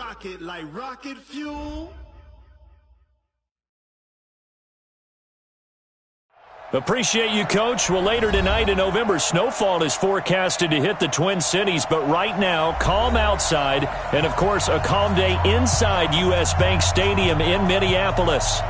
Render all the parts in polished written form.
rocket like rocket fuel. Appreciate you, Coach. Well, later tonight in November, snowfall is forecasted to hit the Twin Cities, but right now, calm outside, and, of course, a calm day inside U.S. Bank Stadium in Minneapolis.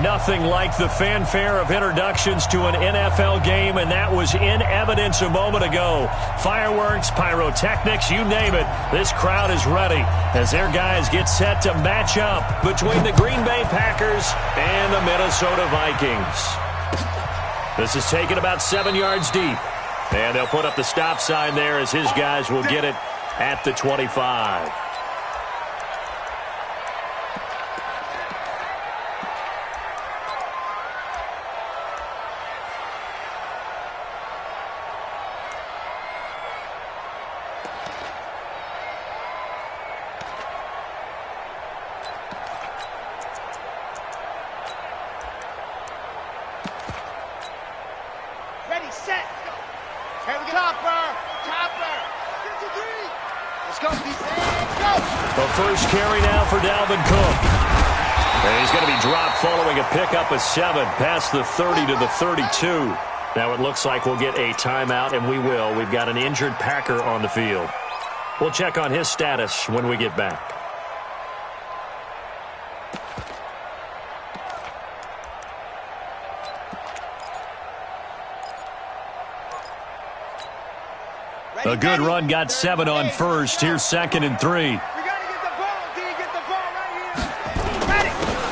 Nothing like the fanfare of introductions to an NFL game, and that was in evidence a moment ago. Fireworks, pyrotechnics, you name it. This crowd is ready as their guys get set to match up between the Green Bay Packers and the Minnesota Vikings. This is taken about 7 yards deep. And they'll put up the stop sign there as his guys will get it at the 25. First carry now for Dalvin Cook. And he's going to be dropped following a pickup of 7 past the 30 to the 32. Now it looks like we'll get a timeout, and we will. We've got an injured Packer on the field. We'll check on his status when we get back. A good run got 7 on first. Here's 2nd and 3.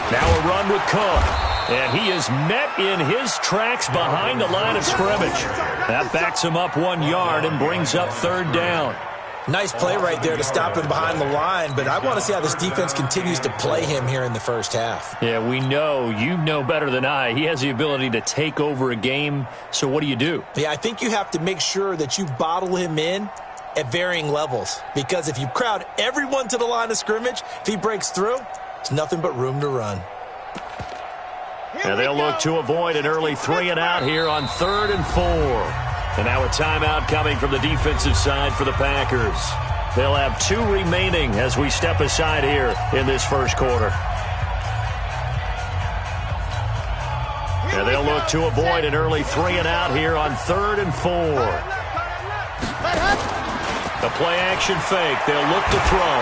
Now a run with Cook. And he is met in his tracks behind the line of scrimmage. That backs him up 1 yard and brings up 3rd down. Nice play right there to stop him behind the line, but I want to see how this defense continues to play him here in the first half. Yeah, we know. You know better than I. He has the ability to take over a game, so what do? Yeah, I think you have to make sure that you bottle him in at varying levels, because if you crowd everyone to the line of scrimmage, if he breaks through, it's nothing but room to run. And they'll look to avoid an early 3 and out here on 3rd and 4. And now a timeout coming from the defensive side for the Packers. They'll have 2 remaining as we step aside here in this first quarter. And they'll look to avoid an early 3 and out here on 3rd and 4. The play-action fake. They'll look to throw.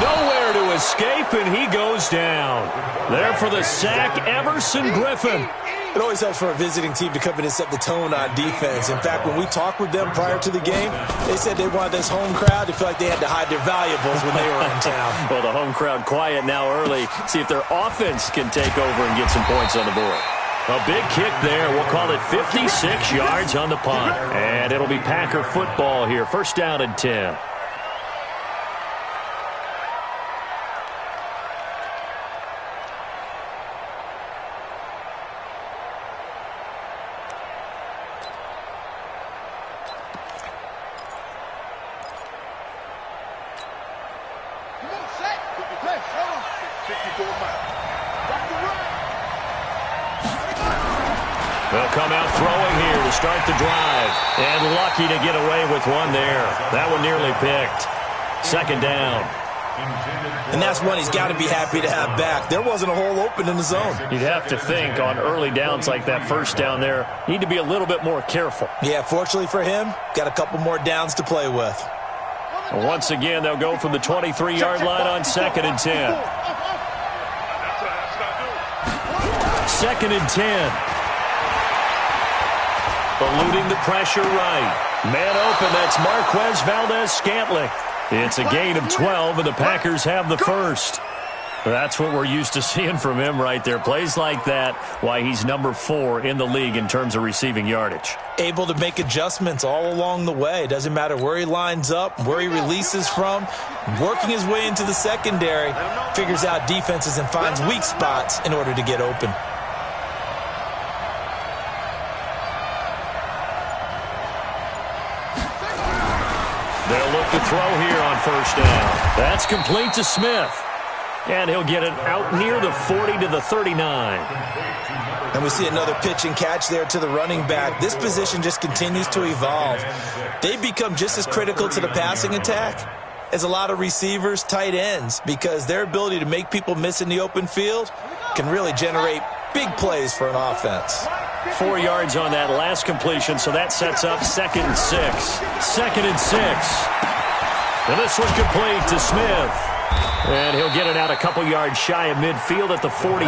Nowhere to escape, and he goes down. There for the sack, Everson Griffin. It always helps for a visiting team to come in and set the tone on defense. In fact, when we talked with them prior to the game, they said they wanted this home crowd to feel like they had to hide their valuables when they were in town. Well, the home crowd quiet now early. See if their offense can take over and get some points on the board. A big kick there. We'll call it 56 yards on the punt. And it'll be Packer football here. 1st down and 10. They'll come out throwing here to start the drive. And lucky to get away with one there. That one nearly picked. 2nd down. And that's one he's got to be happy to have back. There wasn't a hole open in the zone. You'd have to think on early downs like that 1st down there, need to be a little bit more careful. Yeah, fortunately for him, got a couple more downs to play with. Once again, they'll go from the 23-yard line on 2nd and 10. 2nd and 10. Eluding the pressure right. Man open, that's Marquez Valdes-Scantling. It's a gain of 12, and the Packers have the first. That's what we're used to seeing from him right there. Plays like that, why he's number 4 in the league in terms of receiving yardage. Able to make adjustments all along the way. Doesn't matter where he lines up, where he releases from. Working his way into the secondary, figures out defenses and finds weak spots in order to get open. They'll look to throw here on 1st down. That's complete to Smith. And he'll get it out near the 40 to the 39. And we see another pitch and catch there to the running back. This position just continues to evolve. They become just as critical to the passing attack is a lot of receivers, tight ends, because their ability to make people miss in the open field can really generate big plays for an offense. 4 yards on that last completion, so that sets up 2nd and 6. 2nd and 6. And this one complete to Smith. And he'll get it out a couple yards shy of midfield at the 48.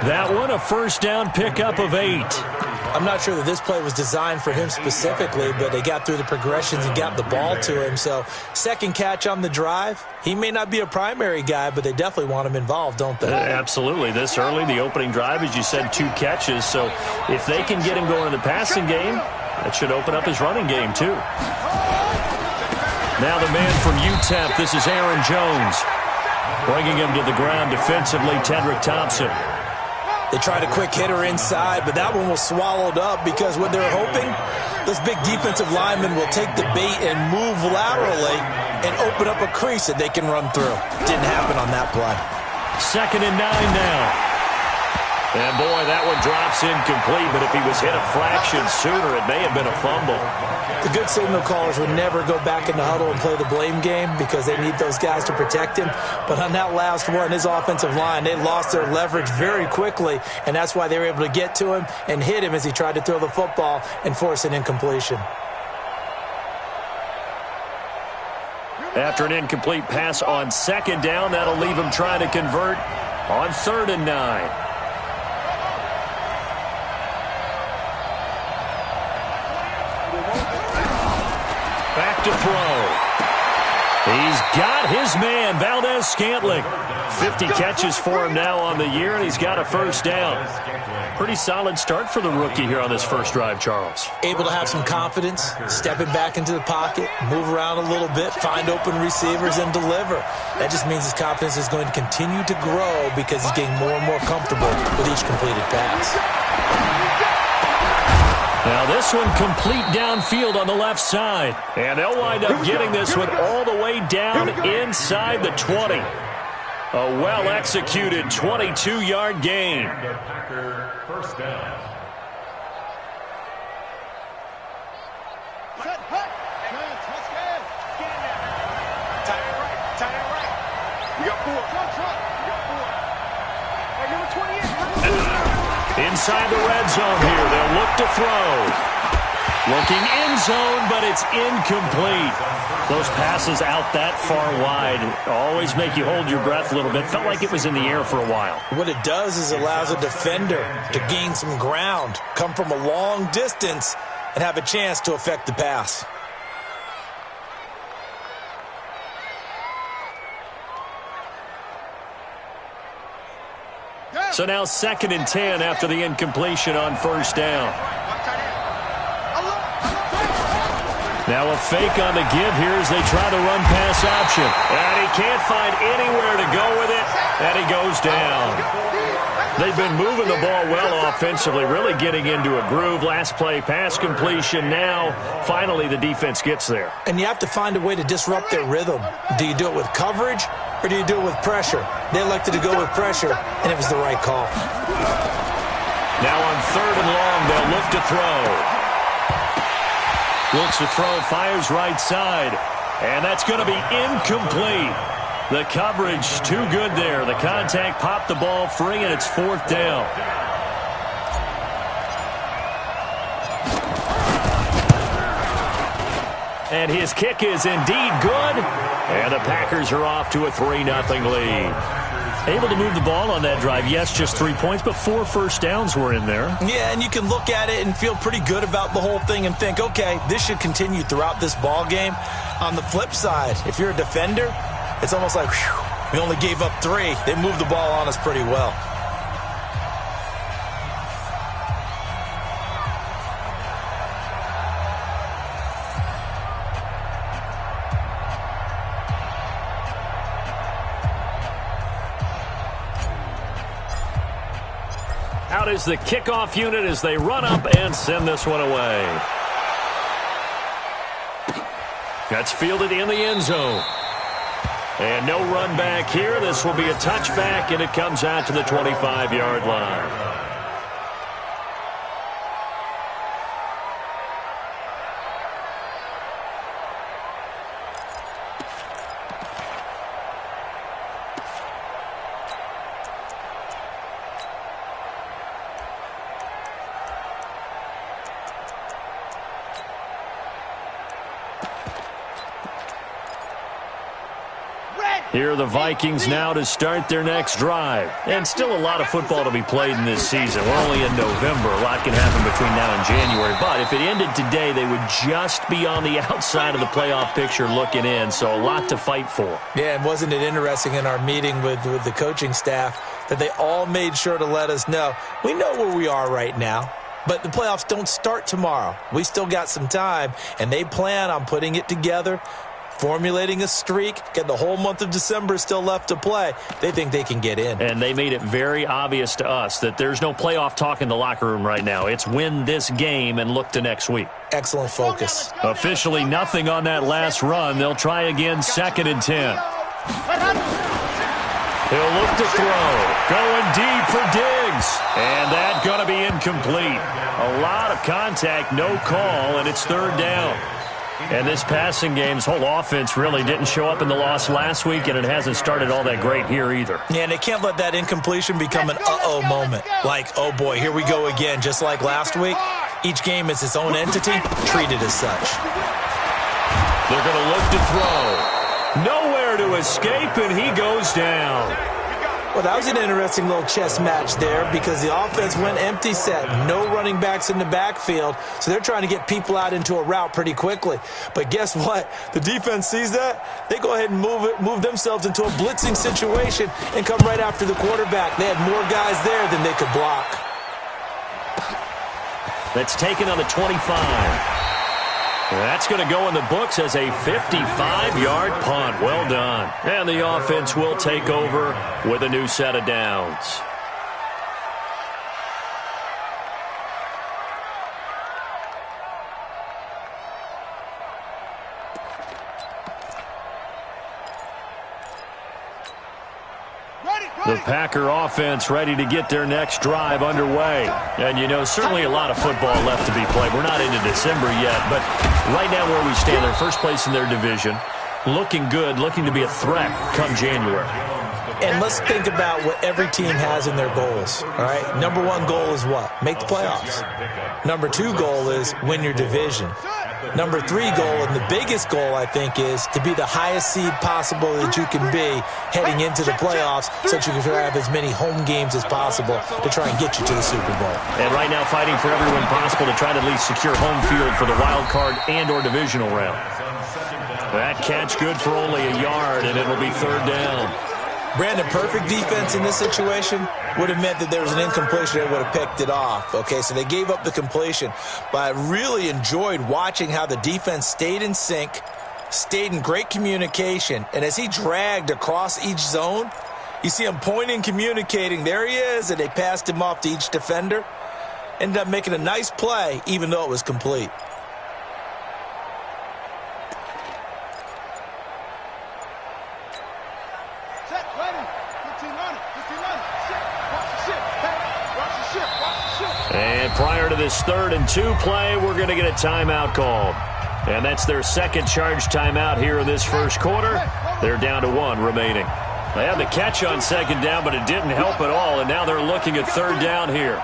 That one a first down pickup of 8. I'm not sure that this play was designed for him specifically, but they got through the progressions and got the ball to him. So second catch on the drive. He may not be a primary guy, but they definitely want him involved, don't they? Absolutely. This early, the opening drive, as you said, 2 catches. So if they can get him going in the passing game, that should open up his running game too. Now the man from UTEP, this is Aaron Jones. Bringing him to the ground defensively, Tedrick Thompson. They tried a quick hitter inside, but that one was swallowed up because what they're hoping, those big defensive linemen will take the bait and move laterally and open up a crease that they can run through. Didn't happen on that play. 2nd and 9 now. And boy, that one drops incomplete, but if he was hit a fraction sooner, it may have been a fumble. The good signal callers would never go back in the huddle and play the blame game because they need those guys to protect him. But on that last one, his offensive line, they lost their leverage very quickly, and that's why they were able to get to him and hit him as he tried to throw the football and force an incompletion. After an incomplete pass on 2nd down, that'll leave him trying to convert on 3rd and 9. Back to throw. He's got his man, Valdez-Scantling. 50 catches for him now on the year, and he's got a first down. Pretty solid start for the rookie here on this first drive, Charles. Able to have some confidence, stepping back into the pocket, move around a little bit, find open receivers, and deliver. That just means his confidence is going to continue to grow because he's getting more and more comfortable with each completed pass. Now this one complete downfield on the left side. And they'll wind up getting this one all the way down inside the 20. A well-executed 22-yard gain. First down. Inside the red zone here, they'll look to throw. Looking end zone, but it's incomplete. Those passes out that far wide always make you hold your breath a little bit. Felt like it was in the air for a while. What it does is allows a defender to gain some ground, come from a long distance, and have a chance to affect the pass. So now 2nd and 10 after the incompletion on first down. Now a fake on the give here as they try to run pass option. And he can't find anywhere to go with it, and he goes down. They've been moving the ball well offensively, really getting into a groove. Last play, pass completion. Now, finally, the defense gets there. And you have to find a way to disrupt their rhythm. Do you do it with coverage, or do you do it with pressure? They elected to go with pressure, and it was the right call. Now on 3rd and long, they'll look to throw. Looks to throw, fires right side. And that's going to be incomplete. The coverage too good there. The contact popped the ball free, and it's 4th down. And his kick is indeed good. And the Packers are off to a 3-0 lead. Able to move the ball on that drive. Yes, just 3 points, but 4 first downs were in there. Yeah, and you can look at it and feel pretty good about the whole thing and think, okay, this should continue throughout this ball game. On the flip side, if you're a defender, it's almost like, whew, we only gave up 3. They moved the ball on us pretty well. Out is the kickoff unit as they run up and send this one away. That's fielded in the end zone. And no run back here. This will be a touchback, and it comes out to the 25-yard line. Here are the Vikings now to start their next drive. And still a lot of football to be played in this season. We're only in November. A lot can happen between now and January. But if it ended today, they would just be on the outside of the playoff picture looking in. So a lot to fight for. Yeah, and wasn't it interesting in our meeting with the coaching staff that they all made sure to let us know, we know where we are right now. But the playoffs don't start tomorrow. We still got some time, and they plan on putting it together, formulating a streak, get the whole month of December still left to play. They think they can get in. And they made it very obvious to us that there's no playoff talk in the locker room right now. It's win this game and look to next week. Excellent focus. Officially nothing on that last run. They'll try again, 2nd and 10. He'll look to throw. Going deep for Diggs. And that's going to be incomplete. A lot of contact, no call, and it's 3rd down. And this passing game's whole offense really didn't show up in the loss last week, and it hasn't started all that great here either. Yeah, and they can't let that incompletion become an uh-oh moment. Like, oh boy, here we go again, just like last week. Each game is its own entity, treated as such. They're going to look to throw. Nowhere to escape, and he goes down. Well, that was an interesting little chess match there because the offense went empty set. No running backs in the backfield, so they're trying to get people out into a route pretty quickly. But guess what? The defense sees that. They go ahead and move themselves into a blitzing situation and come right after the quarterback. They had more guys there than they could block. That's taken on the 25. That's going to go in the books as a 55-yard punt. Well done. And the offense will take over with a new set of downs. The Packer offense ready to get their next drive underway. And, you know, certainly a lot of football left to be played. We're not into December yet, but right now where we stand, they're first place in their division. Looking good, looking to be a threat come January. And let's think about what every team has in their goals, all right? Number 1 goal is what? Make the playoffs. Number 2 goal is win your division. Number 3 goal, and the biggest goal, I think, is to be the highest seed possible that you can be heading into the playoffs so that you can have as many home games as possible to try and get you to the Super Bowl. And right now fighting for everyone possible to try to at least secure home field for the wild card and or divisional round. That catch good for only a yard, and it'll be 3rd down. Brandon, perfect defense in this situation would have meant that there was an incompletion that would have picked it off. Okay, so they gave up the completion. But I really enjoyed watching how the defense stayed in sync, stayed in great communication. And as he dragged across each zone, you see him pointing, communicating. There he is, and they passed him off to each defender. Ended up making a nice play, even though it was complete. And prior to this 3rd and 2 play, we're going to get a timeout called. And that's their second charge timeout here in this first quarter. They're down to 1 remaining. They had the catch on 2nd down, but it didn't help at all, and now they're looking at 3rd down here.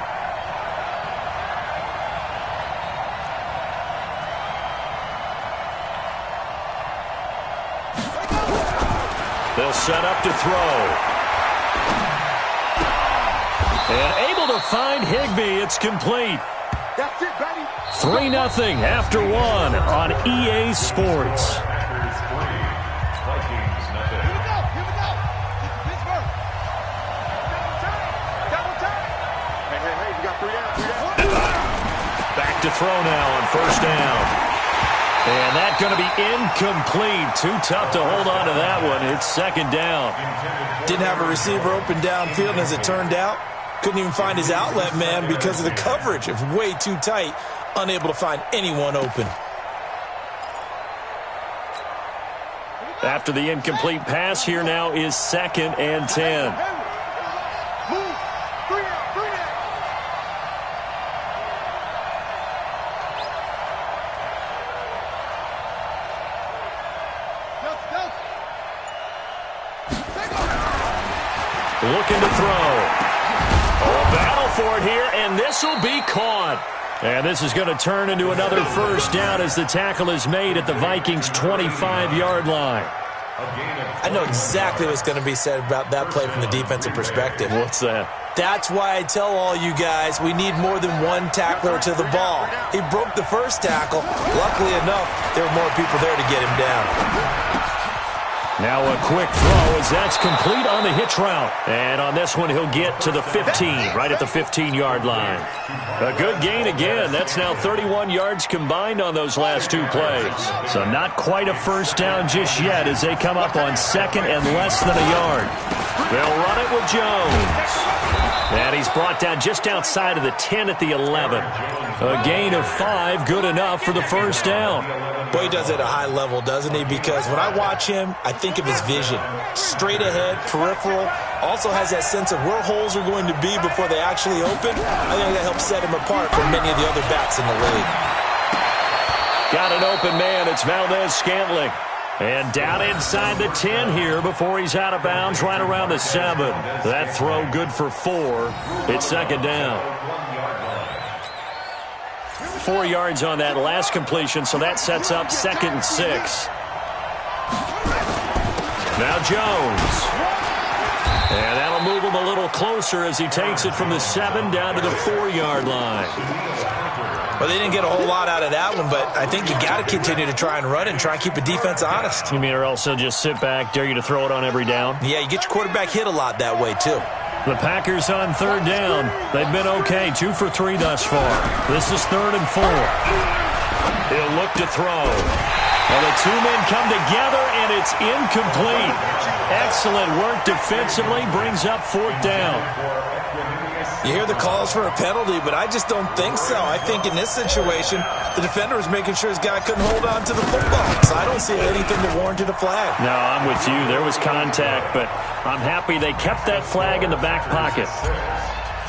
They'll set up to throw. And able to find Higbee. It's complete. 3-0 after 1 on EA Sports. Back to throw now on 1st down. And that's going to be incomplete. Too tough to hold on to that one. It's 2nd down. Didn't have a receiver open downfield, and as it turned out, couldn't even find his outlet man because of the coverage. It was way too tight, unable to find anyone open. After the incomplete pass, here now is 2nd and 10. Looking to throw. Oh, battle for it here, and this will be caught. And this is going to turn into another 1st down as the tackle is made at the Vikings' 25-yard line. I know exactly what's going to be said about that play from the defensive perspective. What's that? That's why I tell all you guys we need more than one tackler to the ball. He broke the first tackle. Luckily enough, there were more people there to get him down. Now a quick throw as that's complete on the hitch route. And on this one, he'll get to the 15, right at the 15-yard line. A good gain again. That's now 31 yards combined on those last two plays. So not quite a first down just yet as they come up on second and less than a yard. They'll run it with Jones. And he's brought down just outside of the 10 at the 11. A gain of 5, good enough for the first down. Boy, he does it at a high level, doesn't he? Because when I watch him, I think of his vision. Straight ahead, peripheral. Also has that sense of where holes are going to be before they actually open. I think that helps set him apart from many of the other backs in the league. Got an open man. It's Valdez-Scantling. And down inside the 10 here before he's out of bounds right around the 7. That throw good for 4. It's second down. 4 yards on that last completion, so that sets up 2nd and 6. Now Jones. And that'll move him a little closer as he takes it from the 7 down to the 4-yard line. Well, they didn't get a whole lot out of that one, but I think you got to continue to try and run and try and keep the defense honest. You mean or else they'll just sit back, dare you to throw it on every down? Yeah, you get your quarterback hit a lot that way, too. The Packers on 3rd down. They've been okay, 2 for 3 thus far. This is 3rd and 4. He'll look to throw. And the two men come together, and it's incomplete. Excellent work defensively, brings up 4th down. You hear the calls for a penalty, but I just don't think so. I think in this situation, the defender was making sure his guy couldn't hold on to the football. So I don't see anything that warranted a flag. No, I'm with you. There was contact, but I'm happy they kept that flag in the back pocket.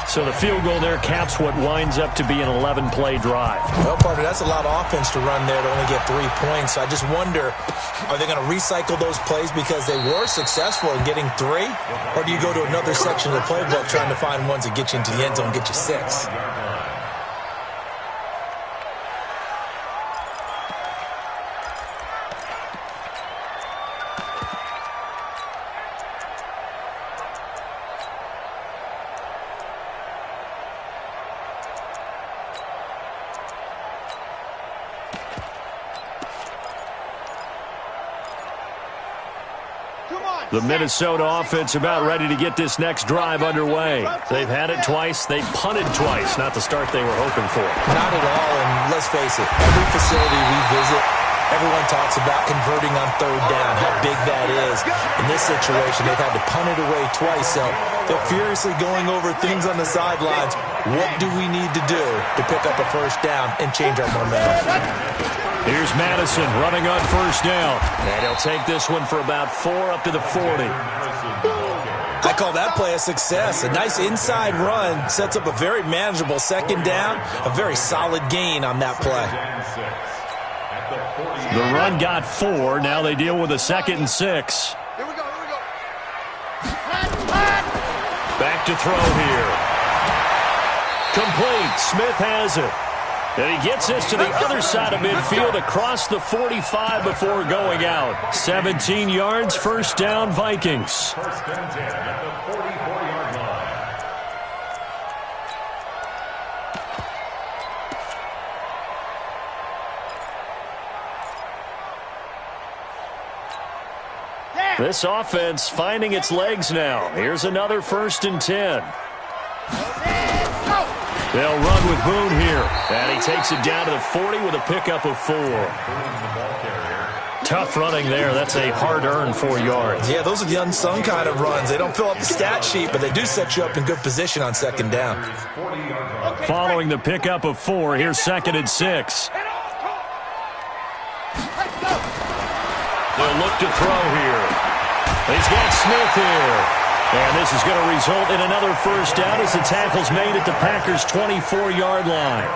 So the field goal there caps what winds up to be an 11-play drive. Well, partner, that's a lot of offense to run there to only get 3 points. So I just wonder, are they going to recycle those plays because they were successful in getting 3? Or do you go to another section of the playbook trying to find ones that get you into the end zone and get you 6? The Minnesota offense about ready to get this next drive underway. They've had it twice. They've punted twice. Not the start they were hoping for. Not at all, and let's face it, every facility we visit, everyone talks about converting on 3rd down, how big that is. In this situation, they've had to punt it away twice, so they're furiously going over things on the sidelines. What do we need to do to pick up a first down and change our momentum? Here's Madison running on 1st down. And he'll take this one for about 4 up to the 40. I call that play a success. A nice inside run sets up a very manageable 2nd down. A very solid gain on that play. The run got 4. Now they deal with a 2nd and 6. Here we go. Back to throw here. Complete. Smith has it. And he gets this to the other side of midfield across the 45 before going out. 17 yards, first down, Vikings. First and 10 at the 44-yard line. This offense finding its legs now. Here's another 1st and 10. They'll run with Boone here. And he takes it down to the 40 with a pickup of 4. Tough running there. That's a hard-earned 4 yards. Yeah, those are the unsung kind of runs. They don't fill up the stat sheet, but they do set you up in good position on 2nd down. Following the pickup of 4, here's 2nd and 6. They'll look to throw here. He's got Smith here. And this is going to result in another first down as the tackle's made at the Packers' 24-yard line.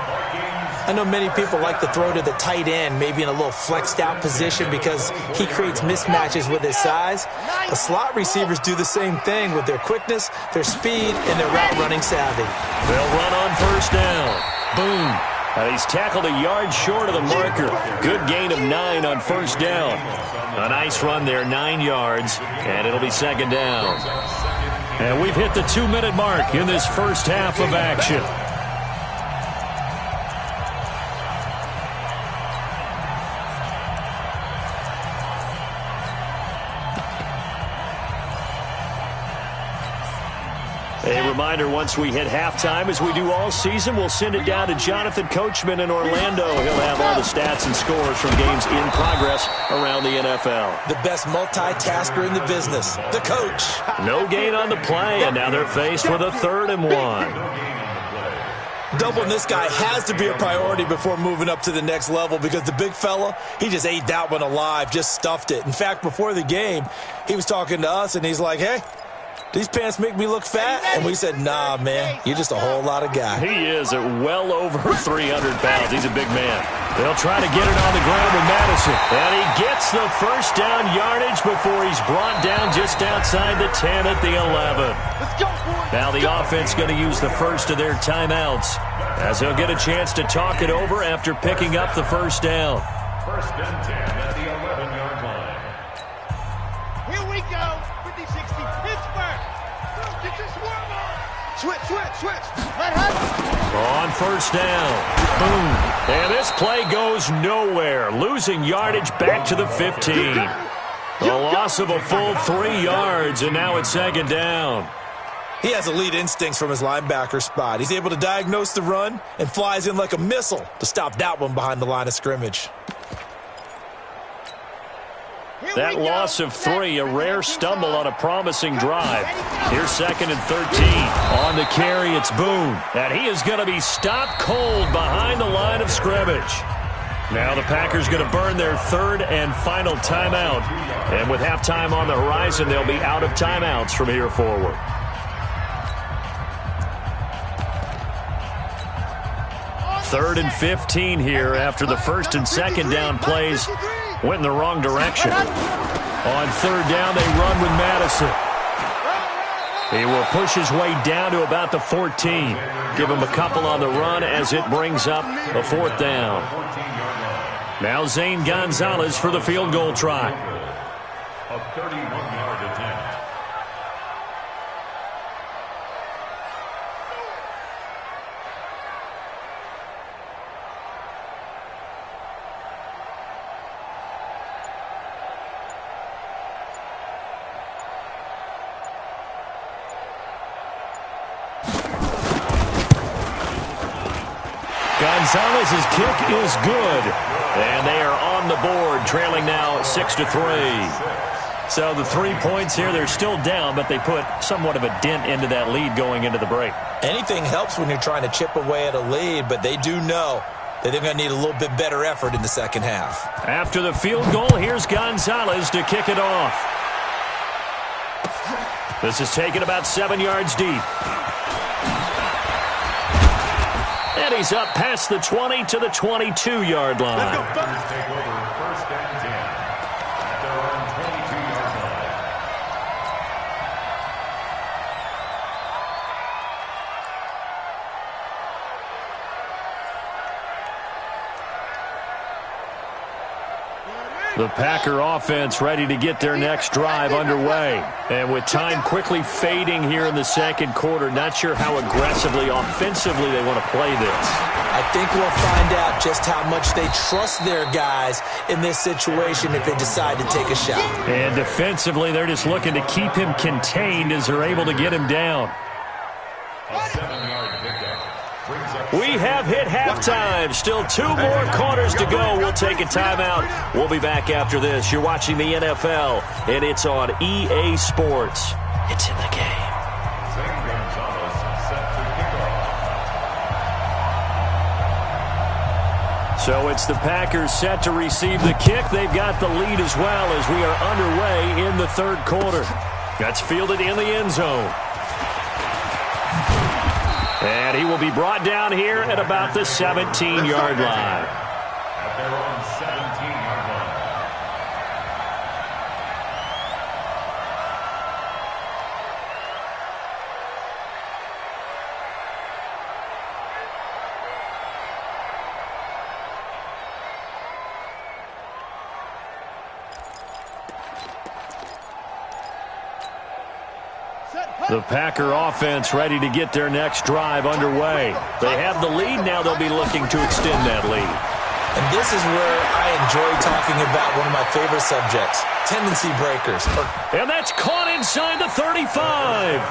I know many people like to throw to the tight end, maybe in a little flexed out position because he creates mismatches with his size. The slot receivers do the same thing with their quickness, their speed, and their route running savvy. They'll run on 1st down. Boone And he's tackled a yard short of the marker. Good gain of 9 on first down. A nice run there, 9 yards, and it'll be second down. And we've hit the 2-minute mark in this first half of action. A reminder, once we hit halftime, as we do all season, we'll send it down to Jonathan Coachman in Orlando. He'll have all the stats and scores from games in progress around the NFL. The best multitasker in the business, the coach. No gain on the play, and now they're faced with a 3rd and 1. Doubling this guy has to be a priority before moving up to the next level because the big fella, he just ate that one alive, just stuffed it. In fact, before the game, he was talking to us, and he's like, hey, these pants make me look fat? And we said, nah, man, you're just a whole lot of guy. He is at well over 300 pounds. He's a big man. They'll try to get it on the ground with Madison. And he gets the first down yardage before he's brought down just outside the 10 at the 11. Now the offense going to use the first of their timeouts as they'll get a chance to talk it over after picking up the first down. First and 10 at the 11-yard line. Here we go. 50-60. Pittsburgh. Get this one on. Switch. Let happen. On first down. Boom. And this play goes nowhere. Losing yardage back to the 15. A loss of a full 3 yards, and now it's second down. He has elite instincts from his linebacker spot. He's able to diagnose the run and flies in like a missile to stop that one behind the line of scrimmage. That loss of 3, a rare stumble on a promising drive. Here's second and 13. On the carry, it's Boone. And he is going to be stopped cold behind the line of scrimmage. Now the Packers going to burn their 3rd and final timeout. And with halftime on the horizon, they'll be out of timeouts from here forward. Third and 15 here after the first and second down plays went in the wrong direction. On third down, they run with Madison. He will push his way down to about the 14. Give him a couple on the run as it brings up a 4th down. Now Zane Gonzalez for the field goal try. A 31-yard attempt. Gonzalez's kick is good. And they are on the board, trailing now 6-3. So the 3 points here, they're still down, but they put somewhat of a dent into that lead going into the break. Anything helps when you're trying to chip away at a lead, but they do know that they're going to need a little bit better effort in the second half. After the field goal, here's Gonzalez to kick it off. This is taken about 7 yards deep. And he's up past the 20 to the 22-yard line. Take over first and 10 at their own 22-yard line. The Packer offense ready to get their next drive underway. And with time quickly fading here in the second quarter, not sure how aggressively, offensively they want to play this. I think we'll find out just how much they trust their guys in this situation if they decide to take a shot. And defensively, they're just looking to keep him contained as they're able to get him down. A 7-yard pickup. We have hit halftime. Still 2 more quarters to go. We'll take a timeout. We'll be back after this. You're watching the NFL, and it's on EA Sports. It's in the game. Zane Gonzalez set to kick off. So it's the Packers set to receive the kick. They've got the lead as well as we are underway in the third quarter. That's fielded in the end zone. And he will be brought down here at about the 17-yard line. At their own 17-yard line. The Packer offense ready to get their next drive underway. They have the lead. Now they'll be looking to extend that lead. And this is where I enjoy talking about one of my favorite subjects, tendency breakers. And that's caught inside the 35.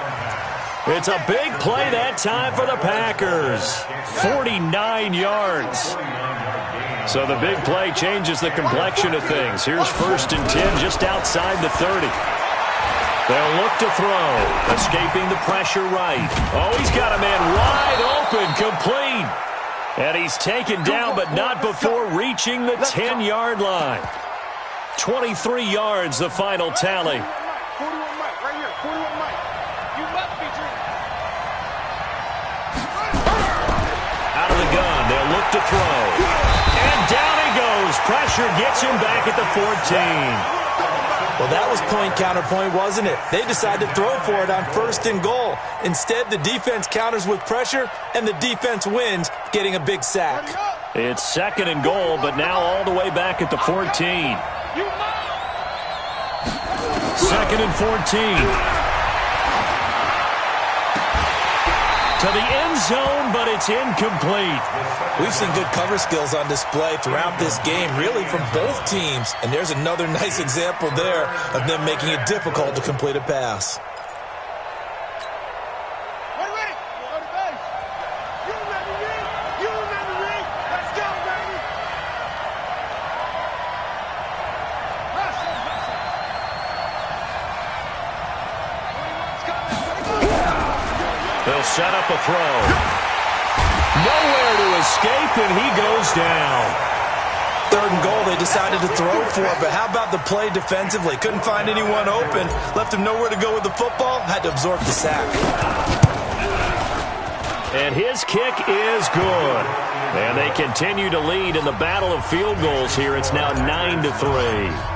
It's a big play that time for the Packers. 49 yards. So the big play changes the complexion of things. Here's 1st and 10 just outside the 30. They'll look to throw. Escaping the pressure right. Oh, he's got a man wide open, complete. And he's taken down, but not before reaching the 10-yard line. 23 yards, the final tally. 41 Mike, right here. 41 Mike. You must be dreaming. Out of the gun, they'll look to throw. And down he goes. Pressure gets him back at the 14. Well, that was point counterpoint, wasn't it? They decided to throw for it on 1st and goal. Instead, the defense counters with pressure, and the defense wins, getting a big sack. It's 2nd and goal, but now all the way back at the 14. 2nd and 14. To the end zone, but it's incomplete. We've seen good cover skills on display throughout this game, really from both teams. And there's another nice example there of them making it difficult to complete a pass. We're ready. Go to base. You remember me. You remember me. Let's go, baby. Hustle, hustle. 21's coming. They'll set up a throw. Nowhere to escape, and he goes down. 3rd and goal, they decided to throw for it, but how about the play defensively? Couldn't find anyone open, left him nowhere to go with the football, had to absorb the sack. And his kick is good. And they continue to lead in the battle of field goals here. It's now 9-3.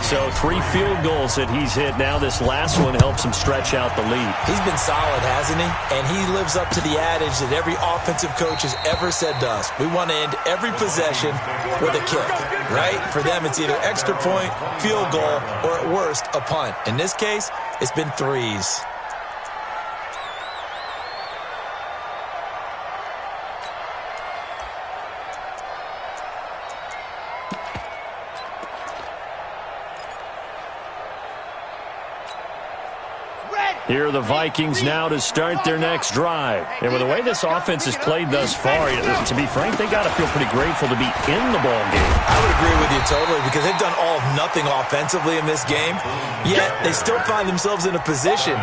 So 3 field goals that he's hit now. This last one helps him stretch out the lead. He's been solid, hasn't he? And he lives up to the adage that every offensive coach has ever said to us. We want to end every possession with a kick, right? For them, it's either extra point, field goal, or at worst, a punt. In this case, it's been 3s. Here are the Vikings now to start their next drive. And with the way this offense has played thus far, to be frank, they got to feel pretty grateful to be in the ball game. I would agree with you totally because they've done all of nothing offensively in this game, yet they still find themselves in a position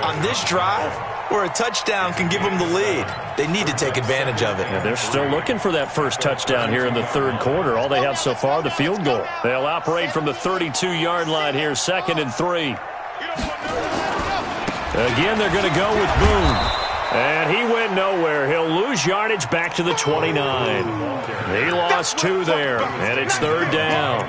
on this drive where a touchdown can give them the lead. They need to take advantage of it. Yeah, they're still looking for that first touchdown here in the 3rd quarter. All they have so far, the field goal. They'll operate from the 32-yard line here, 2nd and 3. Again, they're going to go with Boone. And he went nowhere. He'll lose yardage back to the 29. He lost 2 there, and it's 3rd down.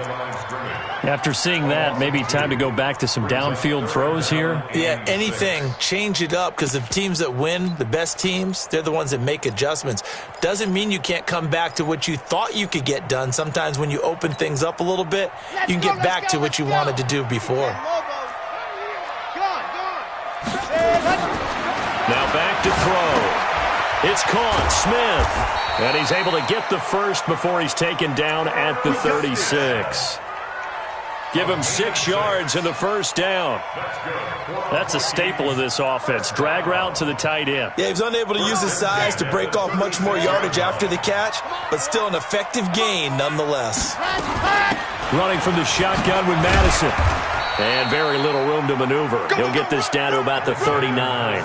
After seeing that, maybe time to go back to some downfield throws here. Yeah, anything. Change it up because the teams that win, the best teams, they're the ones that make adjustments. Doesn't mean you can't come back to what you thought you could get done. Sometimes when you open things up a little bit, you can get back to what you wanted to do before. Now back to throw. It's caught. Smith. And he's able to get the first before he's taken down at the 36. Give him 6 yards in the 1st down. That's a staple of this offense. Drag route to the tight end. Yeah, he was unable to use his size to break off much more yardage after the catch, but still an effective gain nonetheless. Running from the shotgun with Madison. And very little room to maneuver. He'll get this down to about the 39.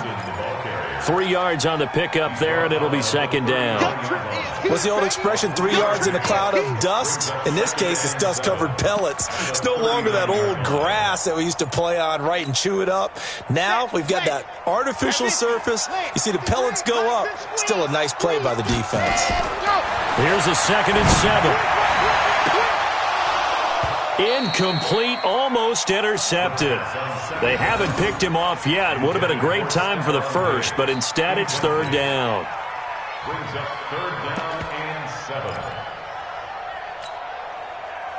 3 yards on the pickup there, and it'll be 2nd down. What's the old expression, 3 yards in a cloud of dust? In this case, it's dust-covered pellets. It's no longer that old grass that we used to play on, right, and chew it up. Now we've got that artificial surface. You see the pellets go up. Still a nice play by the defense. Here's a 2nd and 7. Incomplete, almost intercepted. They haven't picked him off yet. Would have been a great time for the first, but instead it's 3rd down. Brings up 3rd down and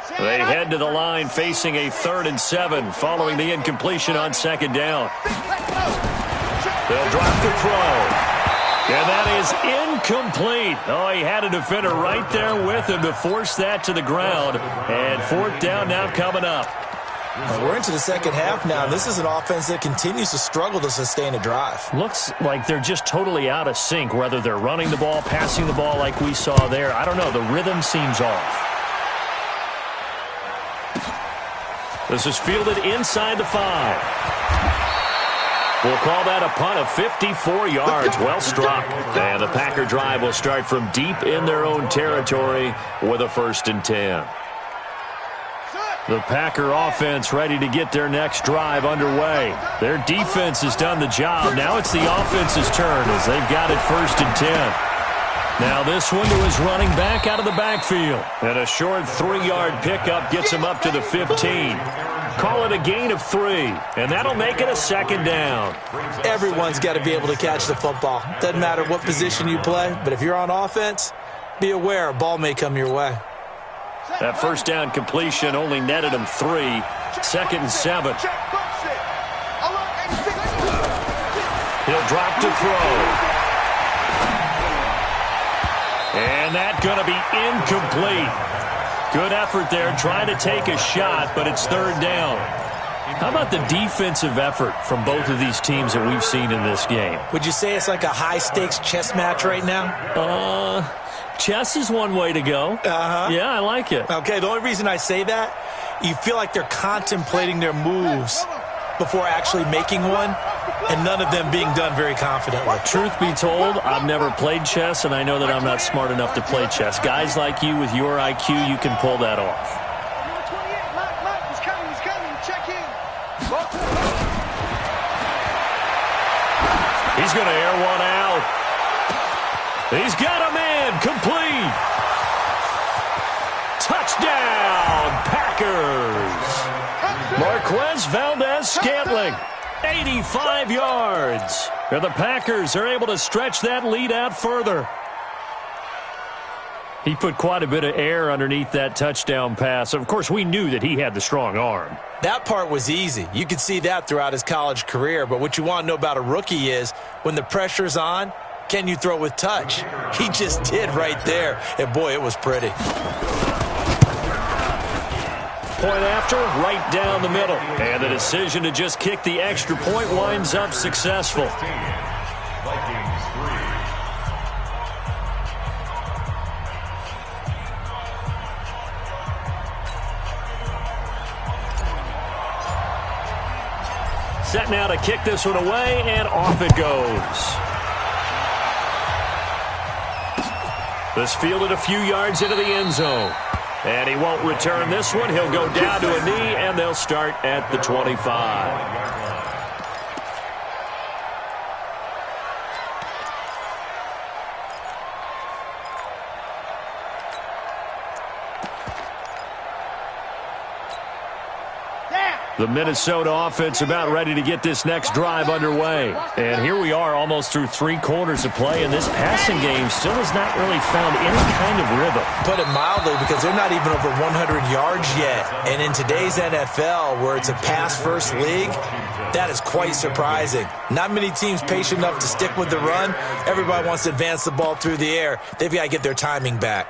7. They head to the line facing a 3rd and 7 following the incompletion on 2nd down. They'll drop the throw. And that is incomplete. Oh, he had a defender right there with him to force that to the ground. And fourth down now coming up. We're into the second half now. This is an offense that continues to struggle to sustain a drive. Looks like they're just totally out of sync, whether they're running the ball, passing the ball like we saw there. I don't know. The rhythm seems off. This is fielded inside the 5. We'll call that a punt of 54 yards. Well struck. And the Packer drive will start from deep in their own territory with a 1st and 10. The Packer offense ready to get their next drive underway. Their defense has done the job. Now it's the offense's turn as they've got it 1st and 10. Now this one to his running back out of the backfield. And a short 3-yard pickup gets him up to the 15. Call it a gain of 3, and that'll make it a 2nd down. Everyone's got to be able to catch the football. Doesn't matter what position you play, but if you're on offense, be aware a ball may come your way. That 1st down completion only netted him 3. 2nd and 7. He'll drop to throw. And that's going to be incomplete. Good effort there, trying to take a shot, but it's 3rd down. How about the defensive effort from both of these teams that we've seen in this game? Would you say it's like a high-stakes chess match right now? Chess is one way to go. Yeah, I like it. Okay, the only reason I say that, you feel like they're contemplating their moves before actually making one, and none of them being done very confidently. Truth be told, I've never played chess, and I know that I'm not smart enough to play chess. Guys like you with your IQ, you can pull that off. He's coming. Check in. He's going to air one out. He's got a man. Complete. Touchdown, Packers. Marquez Valdez-Scantling, 85 yards. And the Packers are able to stretch that lead out further. He put quite a bit of air underneath that touchdown pass. Of course, we knew that he had the strong arm. That part was easy. You could see that throughout his college career. But what you want to know about a rookie is when the pressure's on, can you throw with touch? He just did right there. And, boy, it was pretty. Point after, right down the middle. And the decision to just kick the extra point winds up successful. Vikings 3. Set now to kick this one away, and off it goes. This fielded a few yards into the end zone. And he won't return this one. He'll go down to a knee, and they'll start at the 25. The Minnesota offense about ready to get this next drive underway. And here we are almost through 3 quarters of play, and this passing game still has not really found any kind of rhythm. Put it mildly, because they're not even over 100 yards yet. And in today's NFL, where it's a pass-first league, that is quite surprising. Not many teams patient enough to stick with the run. Everybody wants to advance the ball through the air. They've got to get their timing back.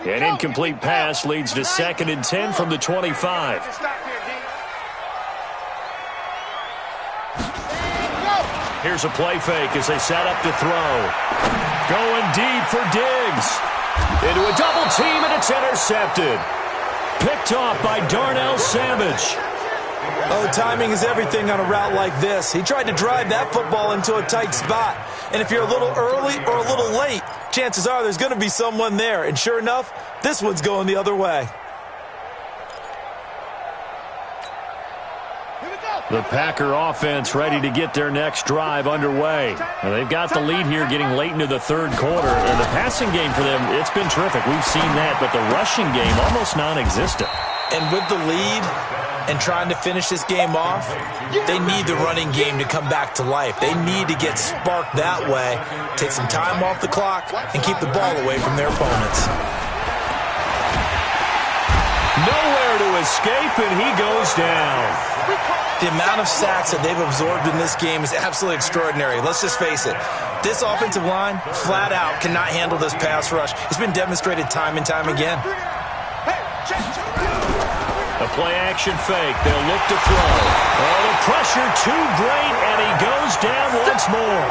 An incomplete pass leads to 2nd and 10 from the 25. Here's a play fake as they set up to throw. Going deep for Diggs. Into a double team, and it's intercepted. Picked off by Darnell Savage. Oh, timing is everything on a route like this. He tried to drive that football into a tight spot. And if you're a little early or a little late, chances are there's going to be someone there. And sure enough, this one's going the other way. The Packer offense ready to get their next drive underway. And they've got the lead here getting late into the 3rd quarter. And the passing game for them, it's been terrific. We've seen that, but the rushing game almost non-existent. And with the lead and trying to finish this game off, they need the running game to come back to life. They need to get sparked that way, take some time off the clock, and keep the ball away from their opponents. Nowhere to escape, and he goes down. The amount of sacks that they've absorbed in this game is absolutely extraordinary. Let's just face it. This offensive line, flat out, cannot handle this pass rush. It's been demonstrated time and time again. A play-action fake. They'll look to throw. Oh, the pressure too great, and he goes down once more.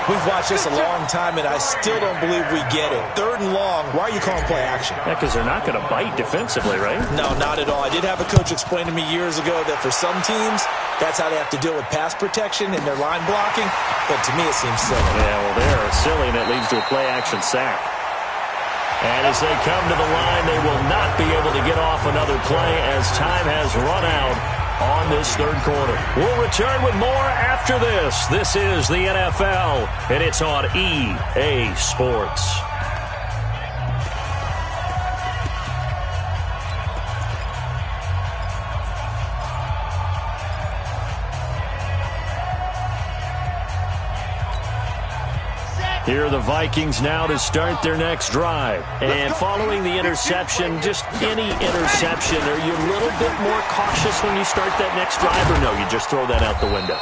We've watched this a long time, and I still don't believe we get it. 3rd and long, why are you calling play action? Yeah, because they're not going to bite defensively, right? No, not at all. I did have a coach explain to me years ago that for some teams, that's how they have to deal with pass protection and their line blocking. But to me, it seems silly. Yeah, well, they're silly, and it leads to a play-action sack. And as they come to the line, they will not be able to get off another play as time has run out on this 3rd quarter. We'll return with more after this. This is the NFL, and it's on EA Sports. Here are the Vikings now to start their next drive. And following the interception, just any interception, are you a little bit more cautious when you start that next drive, or no, you just throw that out the window?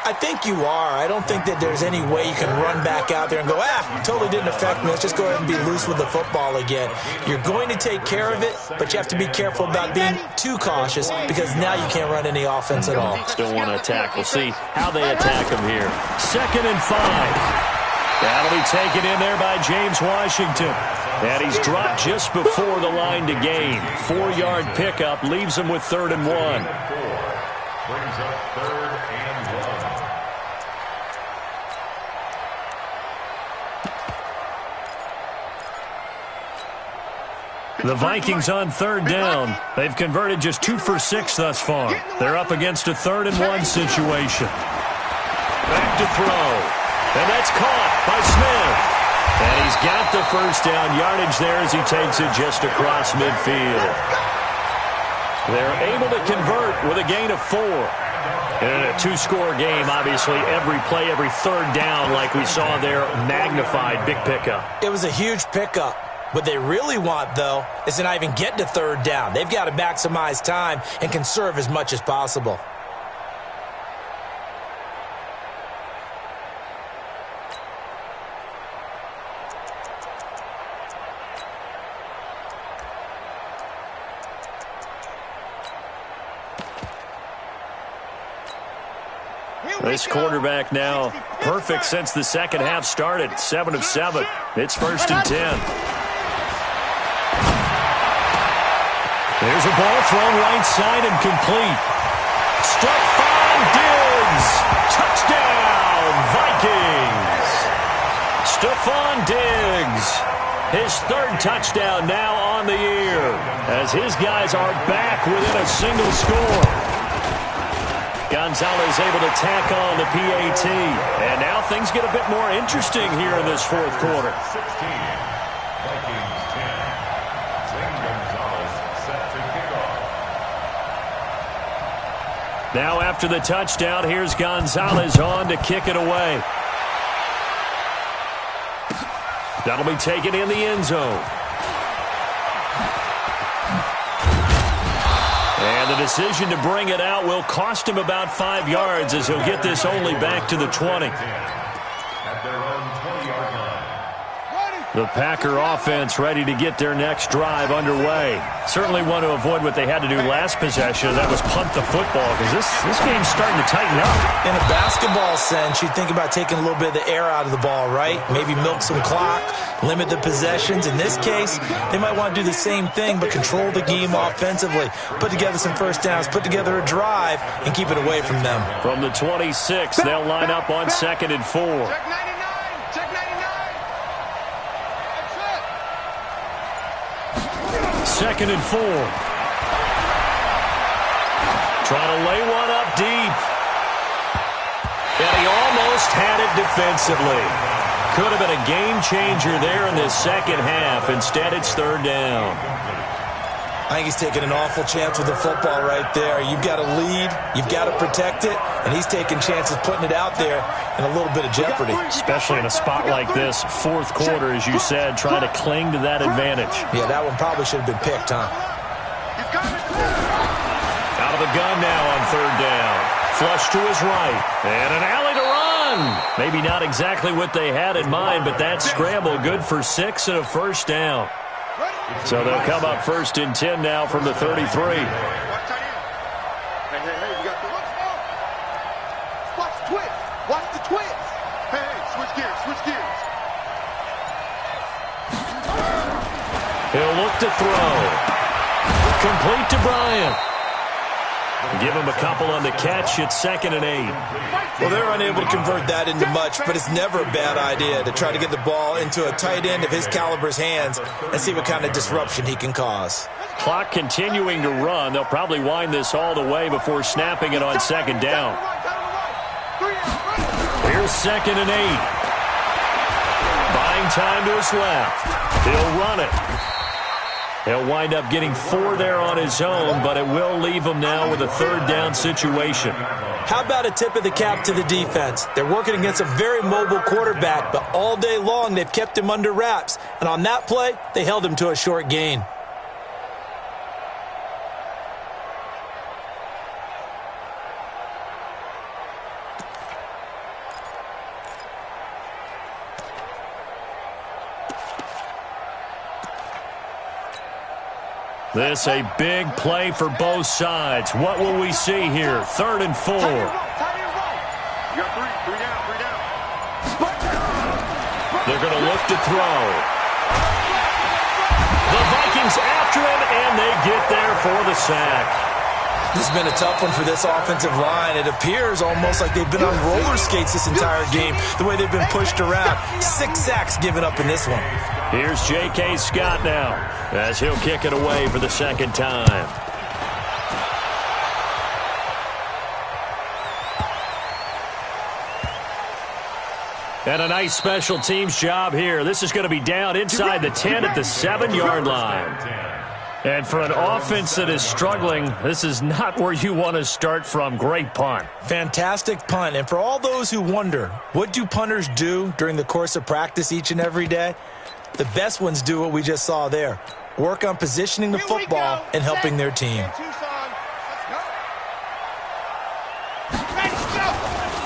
I think you are. I don't think that there's any way you can run back out there and go, totally didn't affect me. Let's just go ahead and be loose with the football again. You're going to take care of it, but you have to be careful about being too cautious because now you can't run any offense at all. Still want to attack. We'll see how they attack them here. 2nd and 5. That'll be taken in there by James Washington. And he's dropped just before the line to gain. 4-yard pickup leaves him with 3rd and 1. Brings up 3rd and 1. The Vikings on 3rd down. They've converted just 2 for 6 thus far. They're up against a 3rd and 1 situation. Back to throw. And that's caught by Smith. And he's got the 1st down yardage there as he takes it just across midfield. They're able to convert with a gain of 4. And in a 2-score game, obviously, every play, every 3rd down, like we saw there, magnified. Big pickup. It was a huge pickup. What they really want, though, is to not even get to 3rd down. They've got to maximize time and conserve as much as possible. This quarterback now perfect since the 2nd half started. 7 of 7. It's 1st and 10. There's a ball thrown right side and complete. Stephon Diggs. Touchdown, Vikings. Stephon Diggs. His 3rd touchdown now on the year as his guys are back within a single score. Gonzalez able to tack on the PAT. And now things get a bit more interesting here in this 4th quarter. 16. Vikings 10. Zane Gonzalez set to kick off. Now after the touchdown, here's Gonzalez on to kick it away. That'll be taken in the end zone. And the decision to bring it out will cost him about 5 yards as he'll get this only back to the 20. At their own 20-yard line. The Packer offense ready to get their next drive underway. Certainly want to avoid what they had to do last possession. That was punt the football because this game's starting to tighten up. In a basketball sense, you think about taking a little bit of the air out of the ball, right? Maybe milk some clock, limit the possessions. In this case, they might want to do the same thing but control the game offensively. Put together some 1st downs, put together a drive, and keep it away from them. From the 26, they'll line up on 2nd and 4. Check 99. Check 99. That's it. 2nd and 4. Trying to lay one up deep. And he almost had it defensively. Could have been a game changer there in this 2nd half. Instead, it's 3rd down. I think he's taking an awful chance with the football right there. You've got to lead, you've got to protect it, and he's taking chances putting it out there in a little bit of jeopardy. Especially in a spot like this, 4th quarter, as you said, trying to cling to that advantage. Yeah, that one probably should have been picked, huh? Out of the gun now on third down. Flush to his right. And an alley to run. Maybe not exactly what they had in mind, but that scramble good for 6 and a first down. So they'll come up 1st and 10 now from the 33. Watch tight end. Hey, you got the watch now. Watch the twist. Watch the twist. Hey, switch gears, switch gears. He'll look to throw. Complete to Bryant. Give him a couple on the catch. It's 2nd and 8. Well, they're unable to convert that into much, but it's never a bad idea to try to get the ball into a tight end of his caliber's hands and see what kind of disruption he can cause. Clock continuing to run. They'll probably wind this all the way before snapping it on 2nd down. Here's 2nd and 8. Buying time to his left. He'll run it. He'll wind up getting 4 there on his own, but it will leave him now with a 3rd down situation. How about a tip of the cap to the defense? They're working against a very mobile quarterback, but all day long they've kept him under wraps. And on that play, they held him to a short gain. This a big play for both sides. What will we see here? 3rd and 4. You got 3 down, 3 down. They're going to look to throw. The Vikings after him, and they get there for the sack. This has been a tough one for this offensive line. It appears almost like they've been on roller skates this entire game, the way they've been pushed around. 6 sacks given up in this one. Here's J.K. Scott now as he'll kick it away for the 2nd time. And a nice special teams job here. This is going to be down inside the 10 at the 7-yard line. And for an offense that is struggling, this is not where you want to start from. Great punt. Fantastic punt. And for all those who wonder, what do punters do during the course of practice each and every day? The best ones do what we just saw there. Work on positioning the football and helping their team.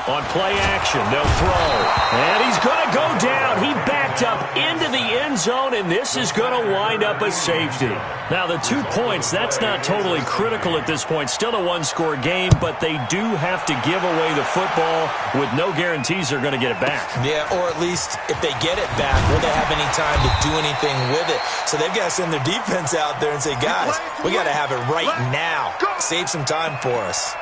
On play action, they'll throw. And he's going to go down. He backed up into the end zone, and this is going to wind up a safety. Now, the 2 points, that's not totally critical at this point. Still a 1-score game, but they do have to give away the football with no guarantees they're going to get it back. Yeah, or at least if they get it back, will they have any time to do anything with it? So they've got to send their defense out there and say, guys, we got to have it right now. Save some time for us.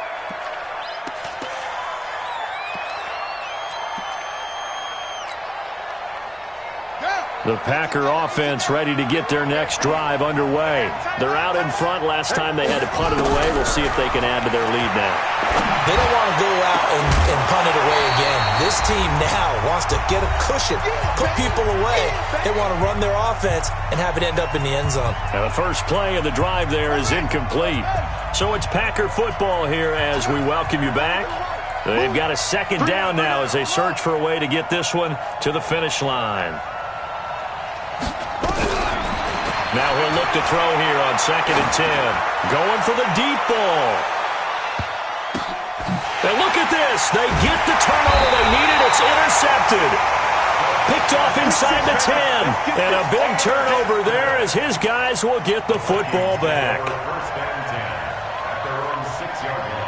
The Packer offense ready to get their next drive underway. They're out in front. Last time they had to punt it away. We'll see if they can add to their lead now. They don't want to go out and punt it away again. This team now wants to get a cushion, put people away. They want to run their offense and have it end up in the end zone. Now the first play of the drive there is incomplete. So it's Packer football here as we welcome you back. They've got a 2nd down now as they search for a way to get this one to the finish line. Now he'll look to throw here on 2nd and 10. Going for the deep ball. And look at this. They get the turnover they needed. It's intercepted. Picked off inside the 10. And a big turnover there as his guys will get the football back. First down 10 at their own 6-yard line.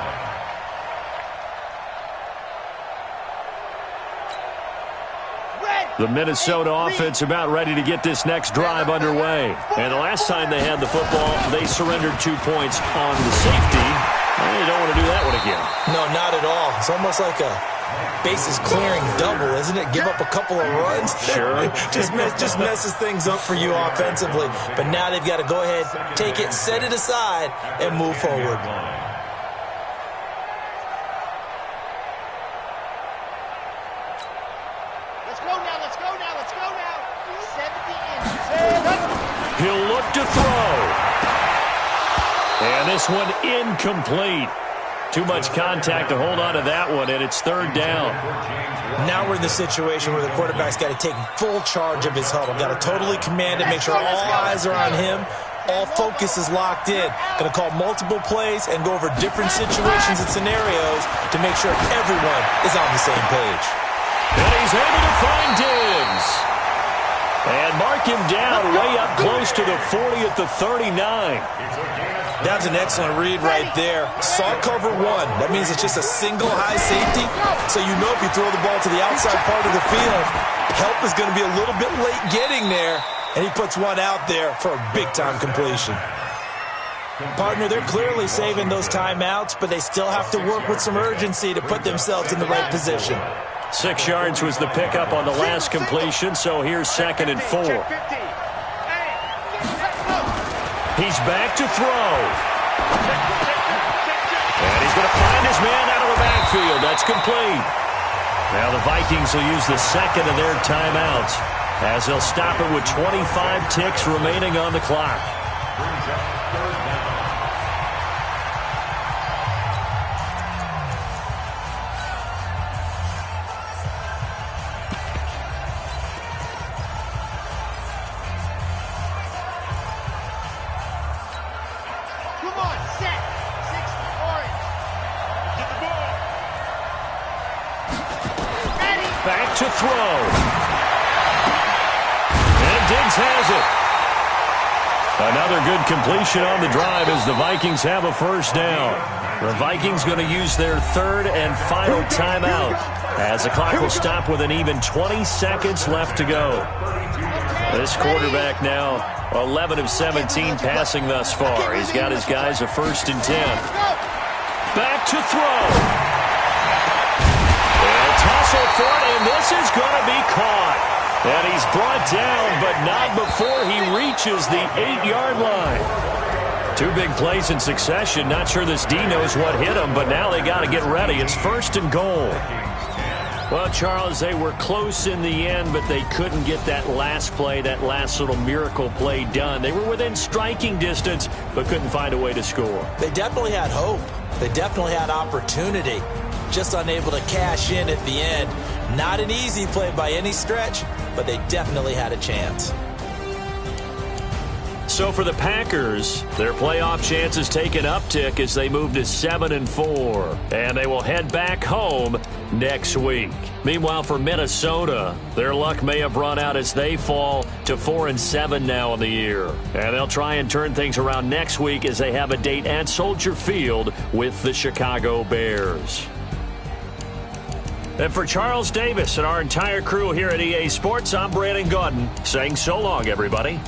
The Minnesota offense about ready to get this next drive underway. And the last time they had the football, they surrendered 2 points on the safety. And you don't want to do that one again. No, not at all. It's almost like a bases clearing double, isn't it? Give up a couple of runs. Sure. just messes things up for you offensively. But now they've got to go ahead, take it, set it aside, and move forward. He'll look to throw. And this one incomplete. Too much contact to hold on to that one, and it's 3rd down. Now we're in the situation where the quarterback's got to take full charge of his huddle. Got to totally command it, make sure all eyes are on him. All focus is locked in. Going to call multiple plays and go over different situations and scenarios to make sure everyone is on the same page. And he's able to find Diggs. And mark him down way up close to the 40 at the 39. That's an excellent read right there. Saw cover one. That means it's just a single high safety. So you know if you throw the ball to the outside part of the field, help is going to be a little bit late getting there. And he puts one out there for a big-time completion. Partner, they're clearly saving those timeouts, but they still have to work with some urgency to put themselves in the right position. 6 yards was the pickup on the last completion, so here's 2nd and 4. He's back to throw. And he's going to find his man out of the backfield. That's complete. Now the Vikings will use the second of their timeouts as they'll stop it with 25 ticks remaining on the clock. Back to throw. And Diggs has it. Another good completion on the drive as the Vikings have a first down. The Vikings going to use their third and final timeout as the clock will stop with an even 20 seconds left to go. This quarterback now 11 of 17 passing thus far. He's got his guys a 1st and 10. Back to throw. Tussle for it, and this is going to be caught. And he's brought down, but not before he reaches the 8-yard line. 2 big plays in succession. Not sure this D knows what hit him, but now they got to get ready. It's 1st and goal. Well, Charles, they were close in the end, but they couldn't get that last play, that last little miracle play done. They were within striking distance, but couldn't find a way to score. They definitely had hope. They definitely had opportunity. Just unable to cash in at the end. Not an easy play by any stretch, but they definitely had a chance. So for the Packers, their playoff chances take an uptick as they move to 7-4. And they will head back home next week. Meanwhile, for Minnesota, their luck may have run out as they fall to 4-7 now in the year. And they'll try and turn things around next week as they have a date at Soldier Field with the Chicago Bears. And for Charles Davis and our entire crew here at EA Sports, I'm Brandon Gaudin saying so long, everybody.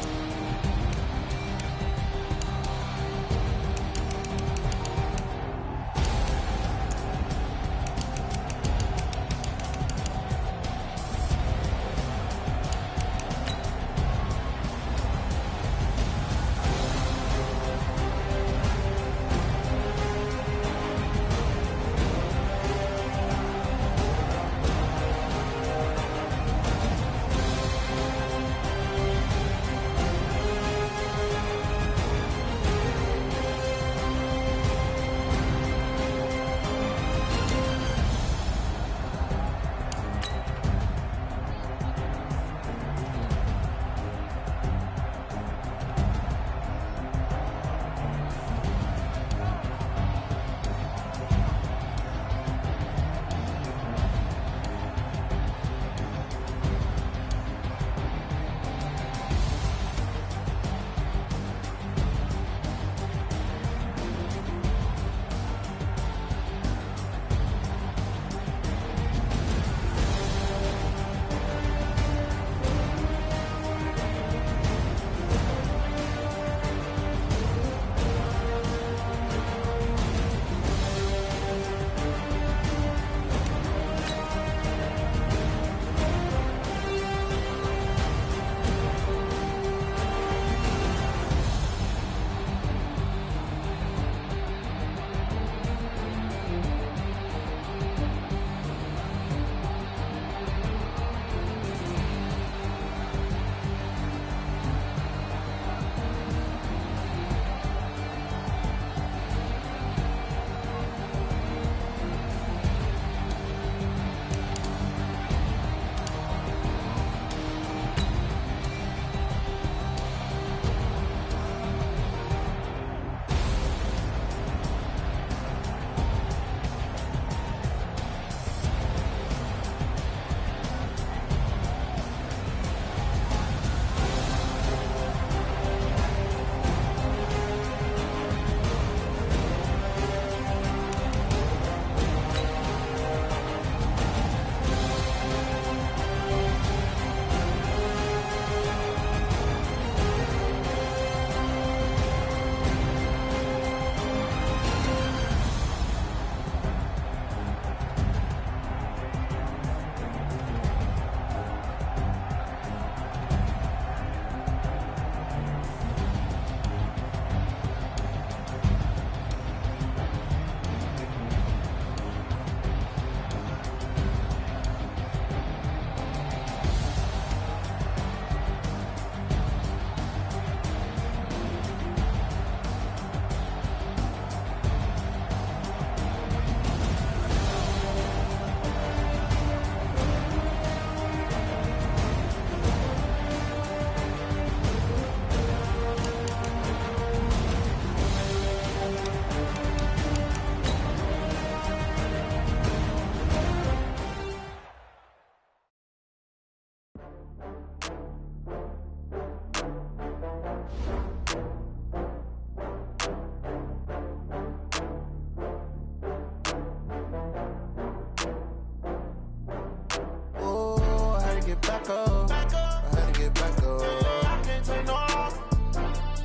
back up. I had to get back up. I can't take no off.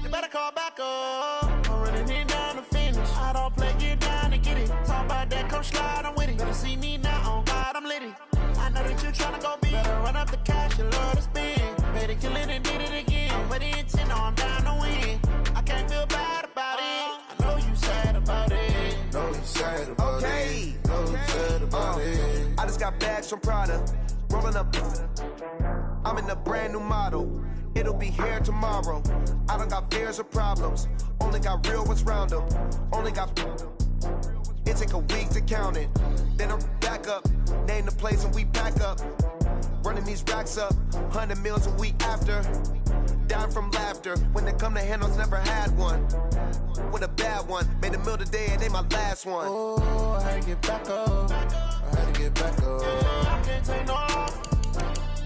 You better call back up. I'm running it down to finish. I don't play, get down to get it. Talk about that, come slide, I'm with it. Better see me now, on God, I'm litty. I know that you tryna go big. Better run up the cash, you love to spend. Better kill it and did it again. But the intent, no, I'm down to win. I can't feel bad about it. I know you sad about it. Know you sad about it. Know you sad about it. I just got bags from Prada. Rolling up. I'm in a brand new model. It'll be here tomorrow. I don't got fears or problems. Only got real ones round them. Only got. It take a week to count it. Then I'm back up. Name the place and we pack up. Running these racks up. 100 meals a week after. Down from laughter. When they come to handles, never had one. With a bad one. Made a meal today and ain't my last one. Oh, I had to get back up. I had to get back up. I can't take no off.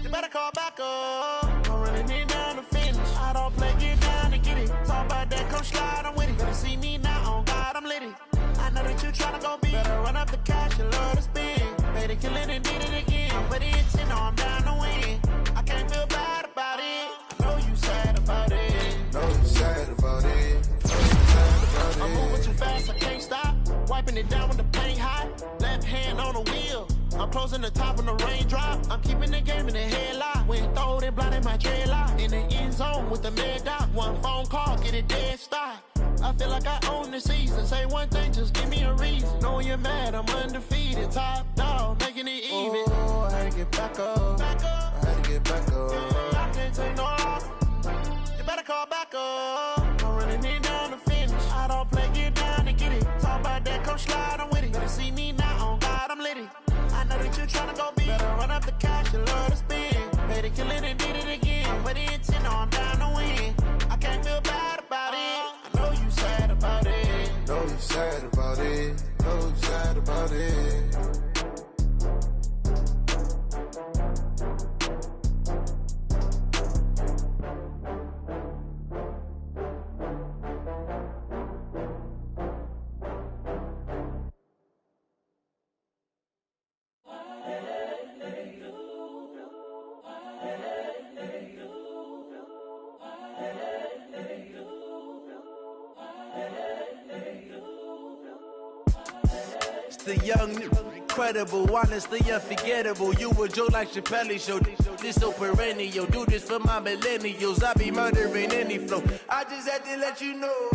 You better call back up. I'm running it down to finish. I don't play, get down to get it. Talk about that, come slide, I'm with it. Better see me now, on God, I'm litty. I know that you tryna go big. Better run up the cash, you love to spend. Better kill it and did it again. But the intent, no, I'm down to win. I can't feel bad about it. I know you sad about it. Know you sad about it. Know you sad about it. I'm moving too fast, I can't stop. Wiping it down with the paint hot. Left hand on the wheel. I'm closing the top when the raindrop. I'm keeping the game in the headlock. When throwed and blinded my dreadlock. In the end zone with the mad dot. One phone call, get it dead stop. I feel like I own the season. Say one thing, just give me a reason. Knowing you're mad, I'm undefeated. Top dog, making it even. Oh, I had to get back up. I had to get back up. I can't take no off. You better call back up. I'm running it down to finish. I don't play, get down to get it. Talk about that, come slide, I'm with it. Better see me now, on God, I'm litty. I know that you tryna go big. Better run up the cash, you love to spend. Better kill it and did it again. But the intent, no, I'm down to win. I can't feel bad about it. I know you sad about it. Know you sad about it. Know you sad about it. The young, incredible, honestly unforgettable. You a Joe like Chappelle show. This so perennial. Do this for my millennials. I be murdering any flow. I just had to let you know.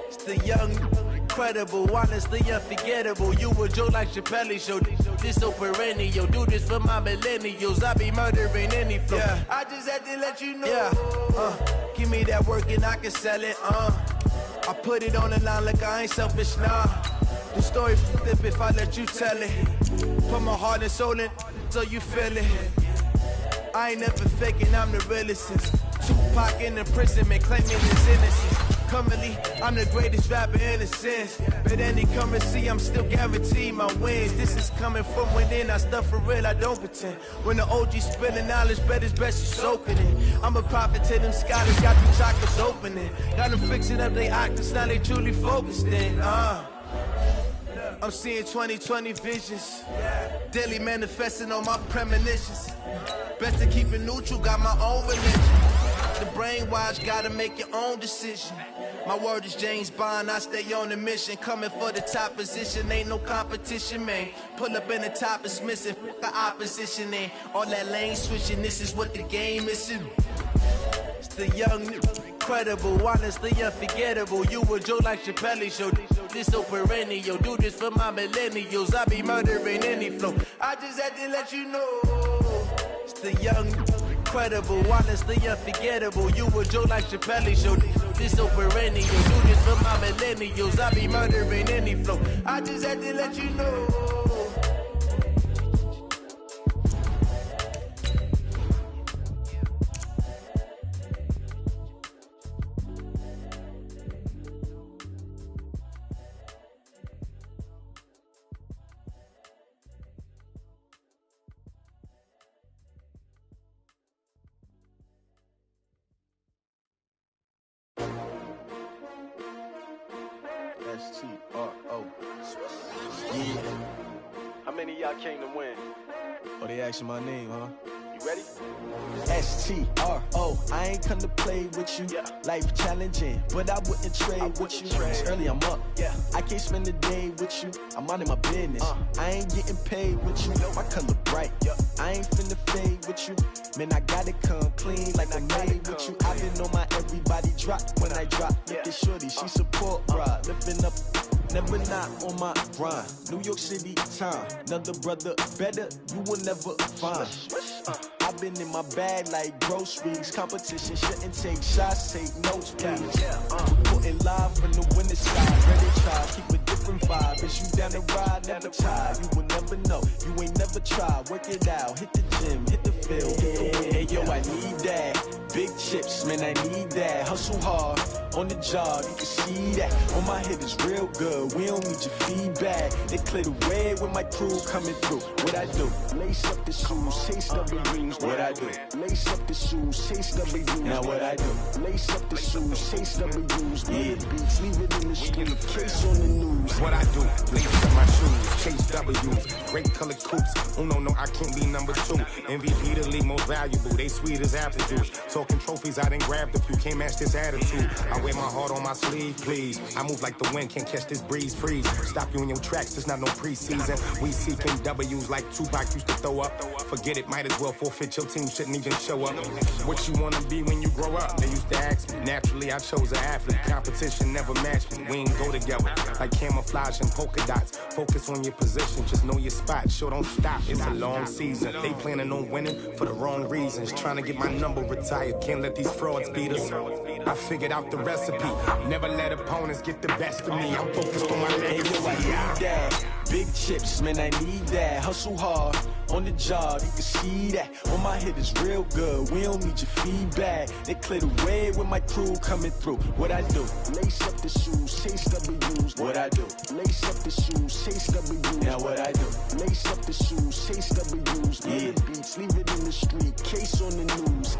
It's the young, incredible, honestly unforgettable. You a Joe like Chappelle show. This so perennial. Do this for my millennials. I be murdering any flow. Yeah. I just had to let you know. Yeah. Give me that work and I can sell it. I put it on the line like I ain't selfish, nah. The story flip if I let you tell it. Put my heart and soul in so you feel it. I ain't never faking, I'm the realest since Tupac in imprisonment claiming his innocence. Currently, I'm the greatest rapper in a sense. But any currency, I'm still guaranteed my wins. This is coming from within, I stuff for real, I don't pretend. When the OG spilling knowledge, bet it's best you soaking it. I'm a prophet to them scholars, got the chakras opening. Got them fixing up they octaves, now they truly focused in. I'm seeing 2020 visions. Daily manifesting on my premonitions. Best to keep it neutral, got my own religion. The brainwash, gotta make your own decision. My word is James Bond, I stay on the mission. Coming for the top position, ain't no competition, man. Pull up in the top, it's missing, the opposition in. All that lane switching, this is what the game is in. It's the young, incredible, honestly unforgettable. You a Joe like Chappelle show. This so perennial. Do this for my millennials. I be murdering any flow. I just had to let you know. It's the young, incredible, honestly unforgettable. You a Joe like Chappelle show. This so perennial. Do this for my millennials. I be murdering any flow. I just had to let you know. S-T-R-O. Yeah. How many of y'all came to win? Oh, they asking my name, huh? You ready? STRO, I ain't come to play with you. Life challenging, but I wouldn't trade with you. It's early, I'm up. I can't spend the day with you. I'm minding my business. I ain't getting paid with you. My color bright. I ain't finna fade with you. Man, I gotta come clean like I'm made with you. I've been on my everybody drop when I drop. Look at shorty, she support, bruh. Lifting up. Never not on my grind. New York City time. Another brother better, you will never find. I've been in my bag like groceries. Competition shouldn't take shots, take notes, please. Putting live from the winning side. Ready try, keep a different vibe. Is you down the ride, never tired. You will never know, you ain't never tried. Work it out, hit the gym, hit the field, hit the wind. Hey yo, I need that. Big chips, man, I need that. Hustle hard, on the job, you can see that. On my head is real good, we don't need your feedback. They clear the way with my crew coming through. What I do? Lace up the shoes, chase W's. What I do? Lace up the shoes, chase W's. Now what I do? Lace up the shoes, chase W's. Yeah, beats, leave it in the street, case on the news. What I do? Lace up my shoes, chase W's. Great color coops. Oh no, I can't be number 2. MVP the league most valuable. They sweet as apple juice. Talking trophies, I done grabbed a few. Can't match this attitude. I wear my heart on my sleeve, please. I move like the wind, can't catch this breeze, freeze. Stop you in your tracks, there's not no preseason. We seeking W's like Tupac used to throw up. Forget it, might as well forfeit. Your team shouldn't even show up. What you wanna be when you grow up? They used to ask me. Naturally, I chose an athlete. Competition never matched me. We ain't go together like camouflage and polka dots. Focus on your position, just know your spot. Sure, don't stop. It's a long season. They planning on winning for the wrong reasons. Trying to get my number retired. Can't let these frauds beat us. I figured out the recipe. Never let opponents get the best of me. I'm focused on my legacy. I need that. Big chips, man, I need that. Hustle hard, on the job, you can see that. On my head is real good, we don't need your feedback. They clear the way with my crew coming through. What I do? Lace up the shoes, chase W's. What I do? Lace up the shoes, chase W's. Now what I do? Lace up the shoes, chase W's. Yeah, beats, leave it in the street, case on the news.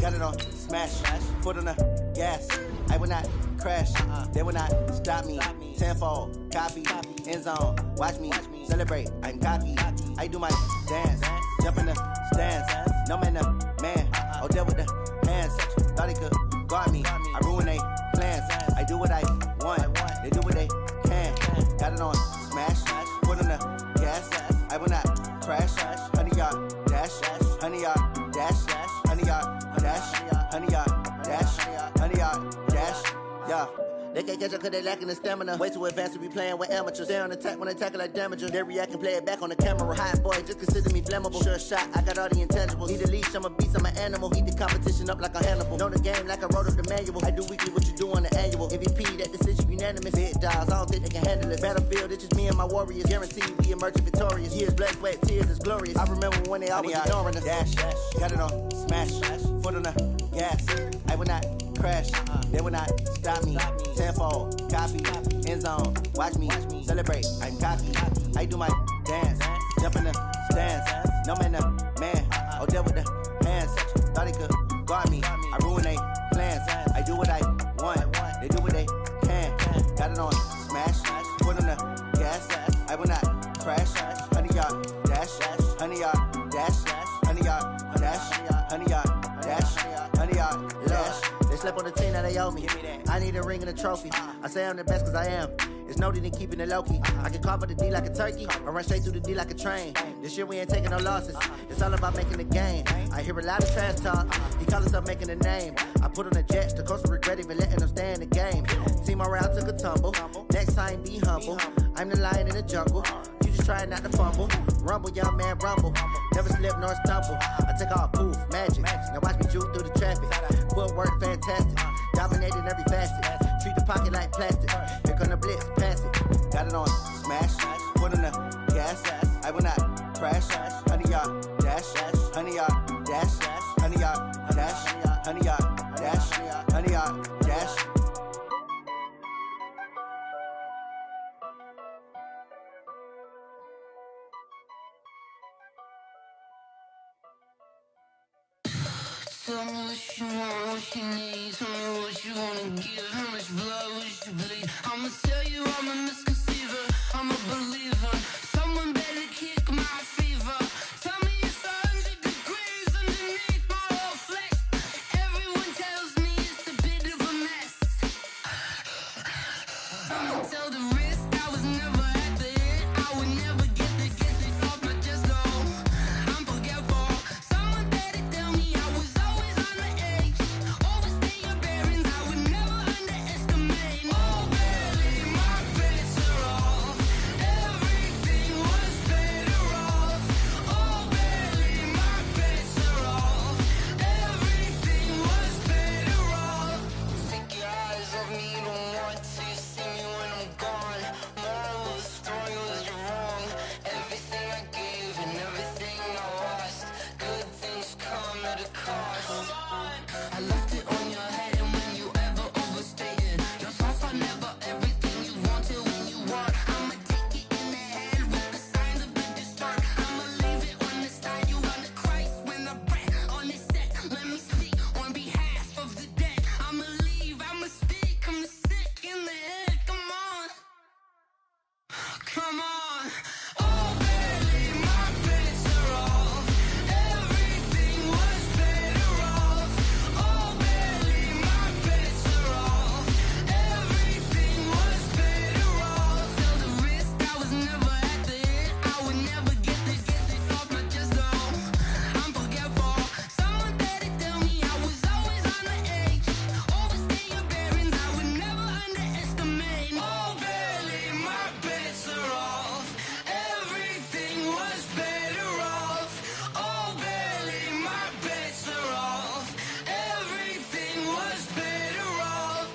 Got it on smash, foot on the gas. I will not crash, they will not stop me. Tenfold, copy, end zone, watch me celebrate. I'm cocky, I do my dance, jump in the stands. No man, man, oh deal with the hands. Thought he could guard me, I ruin they plans. I do what I want, they do what they can. Got it on smash, foot on the gas. I will not crash, 100-yard dash, 100-yard dash. 100-yard dash, 100-yard dash, 100-yard dash, yeah. They can't catch up cause they lacking the stamina. Way too advanced to be playing with amateurs. Stay on attack when they tackle like damager. They react and play it back on the camera. Hot boy, just consider me flammable. Sure shot, I got all the intangibles. Need a leash, I'm a beast, I'm an animal. Heat the competition up like a Hannibal. Know the game like I wrote up the manual. I do weekly what you do on the annual. MVP, that decision unanimous. Big dials, I don't think they can handle it. Battlefield, it's just me and my warriors. Guaranteed we emerging victorious. Years, blood, sweat, tears, it's glorious. I remember when they always ignoring us. Dash, got it on smash, foot on the gas. I will not crash, they will not stop me. Tenfold, copy, end zone, watch me celebrate. I'm cocky, I do my dance, jump in the stands. No man, man, oh deal with the hands. Thought he could guard me, I ruin they plans. I do what I want, they do what they can. Got it on smash, foot on the gas. I will not crash, 100-yard dash, 100-yard dash, 100-yard dash, 100-yard dash, 100-yard dash. They slept on the team that they owe me. I need a ring and a trophy. I say I'm the best cause I am. It's no need in keeping it low-key. I can carve up the D like a turkey or run straight through the D like a train. This year we ain't taking no losses. It's all about making the game. I hear a lot of trash talk. He call himself making a name. I put on the Jets. The coach will regret even letting them stay in the game. Team morale took a tumble. Next time be humble. I'm the lion in the jungle. You just try not to fumble. Rumble, young man, rumble. Never slip nor stumble. I take off, poof, magic. Now watch me juke through the traffic. Footwork fantastic. Dominating every facet. Treat the pocket like plastic. Here come the blitz, pass it. Got it on smash, foot on the gas. I will not crash. 100-yard dash, 100-yard dash, 100-yard dash, 100-yard dash, 100-yard dash. Tell me what you want, what you need. Tell me what you wanna give. How much blood would you bleed? I'ma tell you I'm a misconceiver. I'm a believer. Someone better kick my fever. Tell me it's 100 degrees underneath my whole flesh. Everyone tells me it's a bit of a mess. I'ma tell the risk I was never at the end. I would never get it off my chest, though. I'm forgetful. Someone better tell me I was always on the edge. Overstay your bearings, I would never underestimate. Oh, barely, my bets are off. Everything was better off. Oh, barely, my bets are off. Everything was better off. Take your eyes off me, don't want to see me when I'm gone. Moral of the story was you're wrong. Everything I gave and everything I lost. Good things come at a cost. I left it on your head, and when you ever overstated, your thoughts are never everything you wanted when you want. I'ma take it in the head with the signs of a distort. I'ma leave it on the side. You on the Christ when I breath on this set. Let me speak on behalf of the dead. I'ma leave, I'ma speak. I'm the sick in the head. Come on, come on. Oh, barely, my bets are off. Everything was better off. Oh, barely, my bets are off. Everything was better off. Tell the risk I was never at the end. I would never get it off my chest, though. I'm forgetful. Someone better tell me I was always on the edge. Overstay your bearings, I would never underestimate. Oh, barely, my bets are off. Everything was better off. Oh, barely, my bets are off. Everything was better off.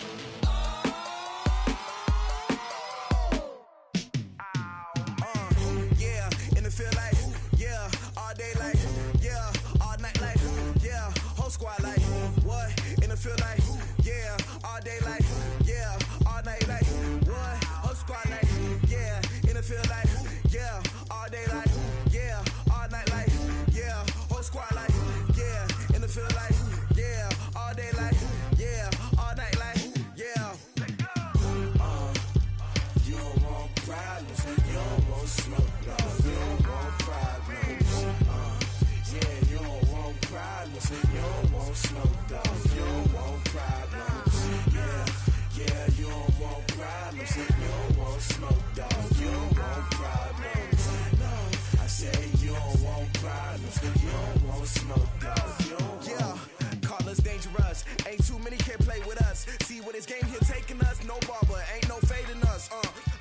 Yeah, and it feel like, yeah, all day like, yeah, all night like, yeah, whole squad like, what? And it feel like, yeah, all day like, yeah, all night like, what? Whole squad like, yeah, and it feel like, yeah, all day like, yeah, all night like, yeah, whole squad like, yeah, and it feel like, yeah, all day like, yeah, all night like, yeah. You don't want problems, you don't want smoke, no. You don't want problems, yeah. You don't want problems, you don't want smoke, dog. You don't want problems, yeah, yeah. You don't want problems, you don't want smoke, dog. You don't want problems, no. I say you don't want problems, you don't want smoke, dog. You don't yeah. Call us dangerous, ain't too many can play with us. See what this game here taking us, no barber, ain't no fading us.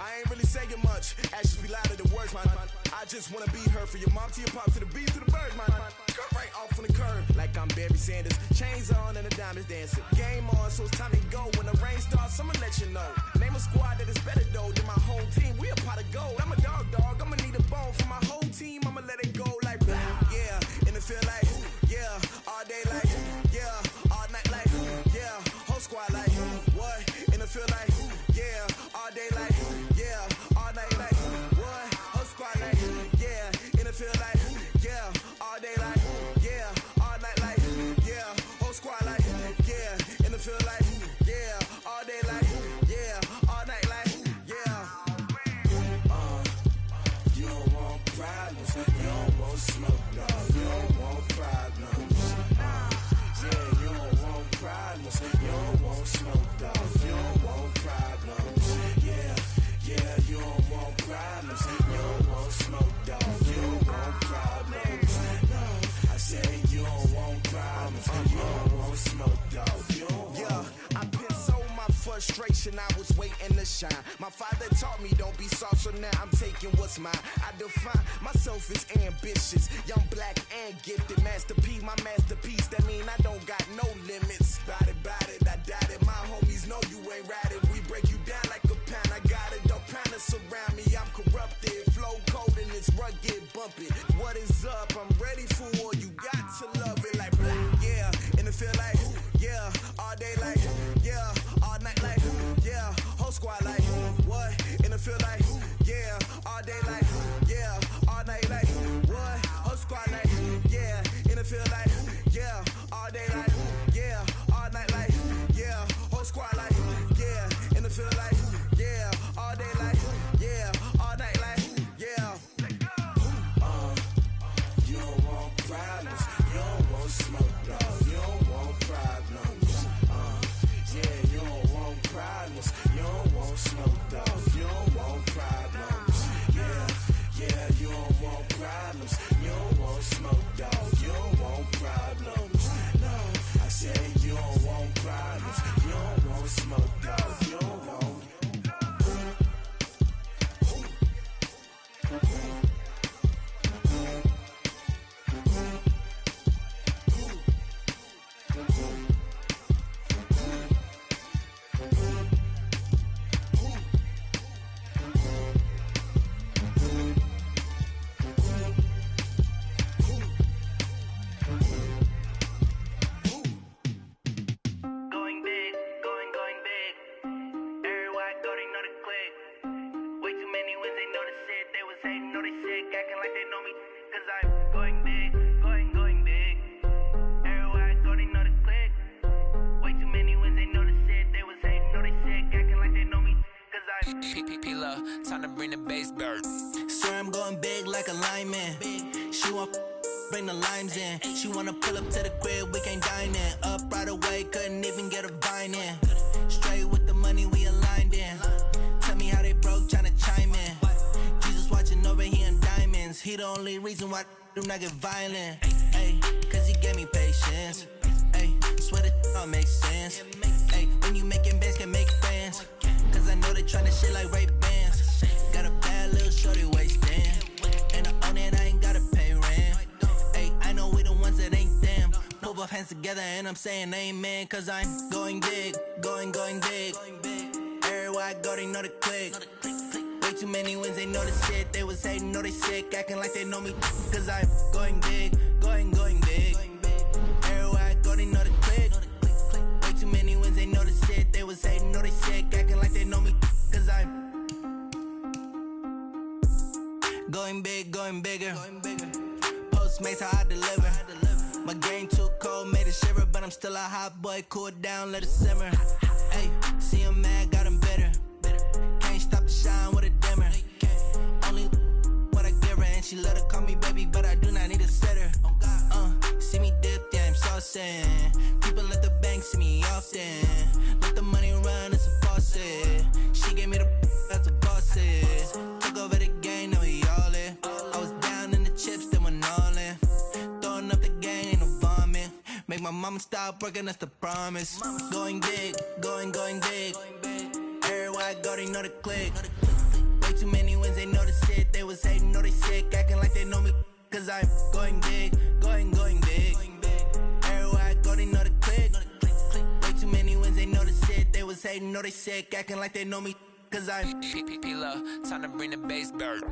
I ain't really saying much, actions be louder than words, man. I just wanna be heard, for your mom to your pop, to the beat, to the bird, man. Cut right off on the curb, like I'm Barry Sanders. Chains on and the diamonds dancing. Game on, so it's time to go. When the rain starts, I'ma let you know. Name a squad that is better though than my whole team. We a pot of gold. I'm a dog, I'ma need a bone for my whole team. I'ma let it go like blah, yeah. And it feel like, yeah, all day like, yeah, all night like, yeah, whole squad like, what? And it feel like, yeah, all day like, yeah, all night like, what? Whole squad like, yeah, and it feel like, yeah, all day like, yeah, all night like, yeah, whole squad like, yeah, and it feel like, yeah, all day like, yeah, all night like, yeah. You don't want problems, you don't want smoke, no. You don't want problems, yeah. You don't want problems, you don't want smoke, dog. You don't want problems, yeah, yeah. You don't want problems, you don't want smoke, dog. You don't want problems, no. I say you don't want problems, you don't want smoke, dog. You don't want. Yeah, I been so my frustration, I was waiting to shine. My father taught me don't be soft, so now I'm taking what's mine. I define myself as ambitious, young, black, and gifted. Master P, my masterpiece, that mean I don't got no limits. Bout it, I doubt it. My homies know you ain't ratted. We break you down like a pound. I got it, don't pound to surround me. I'm corrupted, flow cold and it's rugged, bumpy. What is up? I'm ready for war. You got to love it like blah, yeah. And it feel like, yeah, all day like, yeah, all night like, yeah, whole squad like, what? And it feel like, yeah, all day like, yeah, all night like, what? Whole squad like, yeah, and it feel like, yeah, all day like. smoke, dog. You don't want problems. Yeah, you don't want problems. You don't want smoke, dog. You don't want problems. Yeah, you don't want problems. You don't want smoke, dog. You don't want problems. No, I said you don't want problems. You don't want smoke, dog. You don't want. Time to bring the bass bird. Swear I'm going big like a lineman. She want bring the limes in. She wanna pull up to the crib, we can't dine in. Up right away, couldn't even get a vine in. Straight with the money we aligned in. Tell me how they broke, tryna chime in. Jesus watching over here in diamonds. He the only reason why do not get violent. Ay, cause he gave me patience. Ay, swear that all makes sense. Ay, when you making bands, can make friends. Cause I know they tryna shit like Ray Bans. Got a bad little shorty wasting. And I own it, I ain't gotta pay rent. Ay, I know we the ones that ain't them. Put both hands together and I'm saying amen. Cause I'm going big, going big. Everywhere I go, they know the click. Way too many wins, they know the shit. They was hating, know they sick, acting like they know me. Cause I'm going big, going big. Everywhere I go, they know the click. Way too many wins, they know the shit. They was hating, know they sick, acting like they know me. Cause I'm going big, going bigger. Postmates, how I deliver. My game too cold, made it shiver. But I'm still a hot boy, cool it down, let it simmer. Hey, see him mad, got him bitter. Can't stop the shine with a dimmer. Only what I give her, and she let her call me baby, but I do not need a sitter. See me dip, yeah, I'm saucing. People at the bank see me often. Let the money run, it's a faucet. She gave me the that's a boss is. Took over the game, now we all in. I was down in the chips, then went all in. Throwing up the game, ain't no vomit. Make my mama stop working, that's the promise. Going big, going big. Everywhere I go, they know the click. Way too many wins, they know the shit. They was hating, know they sick, acting like they know me. Cause I'm going big, going big. Everywhere I go, they know the click. Way too many wins, they know the shit. They was hating, know they sick, acting like they know me. Cause I'm P-P-P-Love, time to bring the bass bird.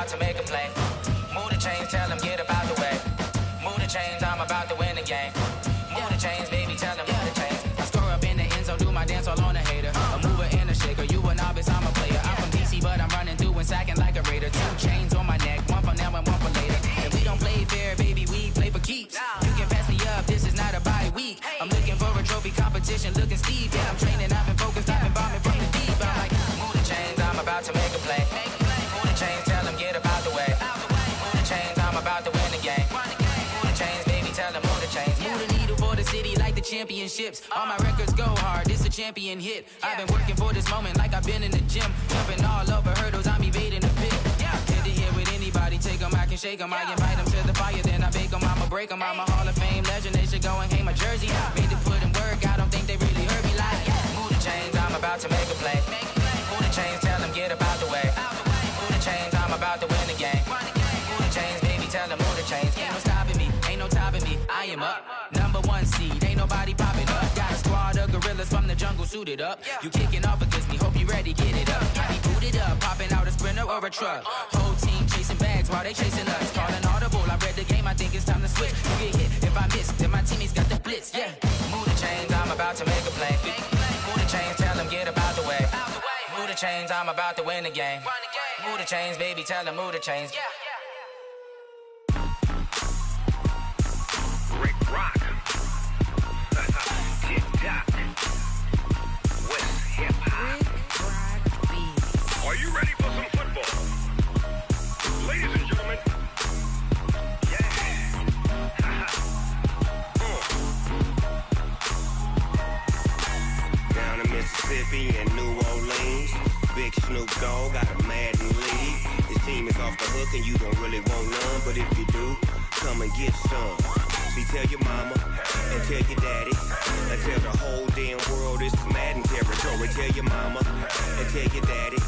about to make a play. Move the chains, tell them get about the way. Move the chains, I'm about to win the game. Move the chains, baby, tell them move the chains. I score up in the end zone, do my dance all on a hater. A mover and a shaker, you a novice, I'm a player. I'm from DC, but I'm running through and sacking like a raider. 2 chains on my neck, one for now and one for later. If we don't play fair, baby, we play for keeps. You can pass me up, this is not a bye week. I'm looking for a trophy competition, looking steep. Yeah, I'm training, I've been focused, I've been bombing from the deep. I'm like, move the chains, I'm about to make a play. Move the chains, tell them get about the way. Move the chains, I'm about to win the game. Move the chains, baby, tell them move the chains. Move the needle for the city like the championships. All my records go hard, this a champion hit. I've been working for this moment like I've been in the gym. Jumping all over hurdles, I'm evading the pit. Head to head with anybody, take them, I can shake them. I invite them to the fire, then I bake them, I'ma break them. I'm a Hall of Fame legend, they should go and hang my jersey. Made to put in work, I don't think they really heard me like. Move the chains, I'm about to make a play. Move the chains, tell them get about the way. Move the chains, I'm about to win the game. Move the chains, baby, tell them move the chains. Ain't no stopping me, ain't no topping me, I am up. Number 1 seed, ain't nobody popping up. Got a squad of gorillas from the jungle suited up. You kicking off against me, hope you ready, get it up. I be booted up, popping out a sprinter or a truck. Whole team chasing bags while they chasing us. Calling audible, I read the game, I think it's time to switch. You get hit, if I miss, then my teammates got the blitz, yeah. Move the chains, I'm about to make a play. Move the chains, tell them get about the way. Move the chains, I'm about to win the game. Move the chains, baby, tell them move the chains. Rick Rock. TikTok. West Hip Hop. Are you ready for some football? Ladies and gentlemen. Yeah. Down in Mississippi and New Orleans, Big Snoop Dogg got a Madden lead. His team is off the hook and you don't really want none, but if you do, come and get some. See, tell your mama and tell your daddy and tell the whole damn world this is Madden territory. Tell your mama and tell your daddy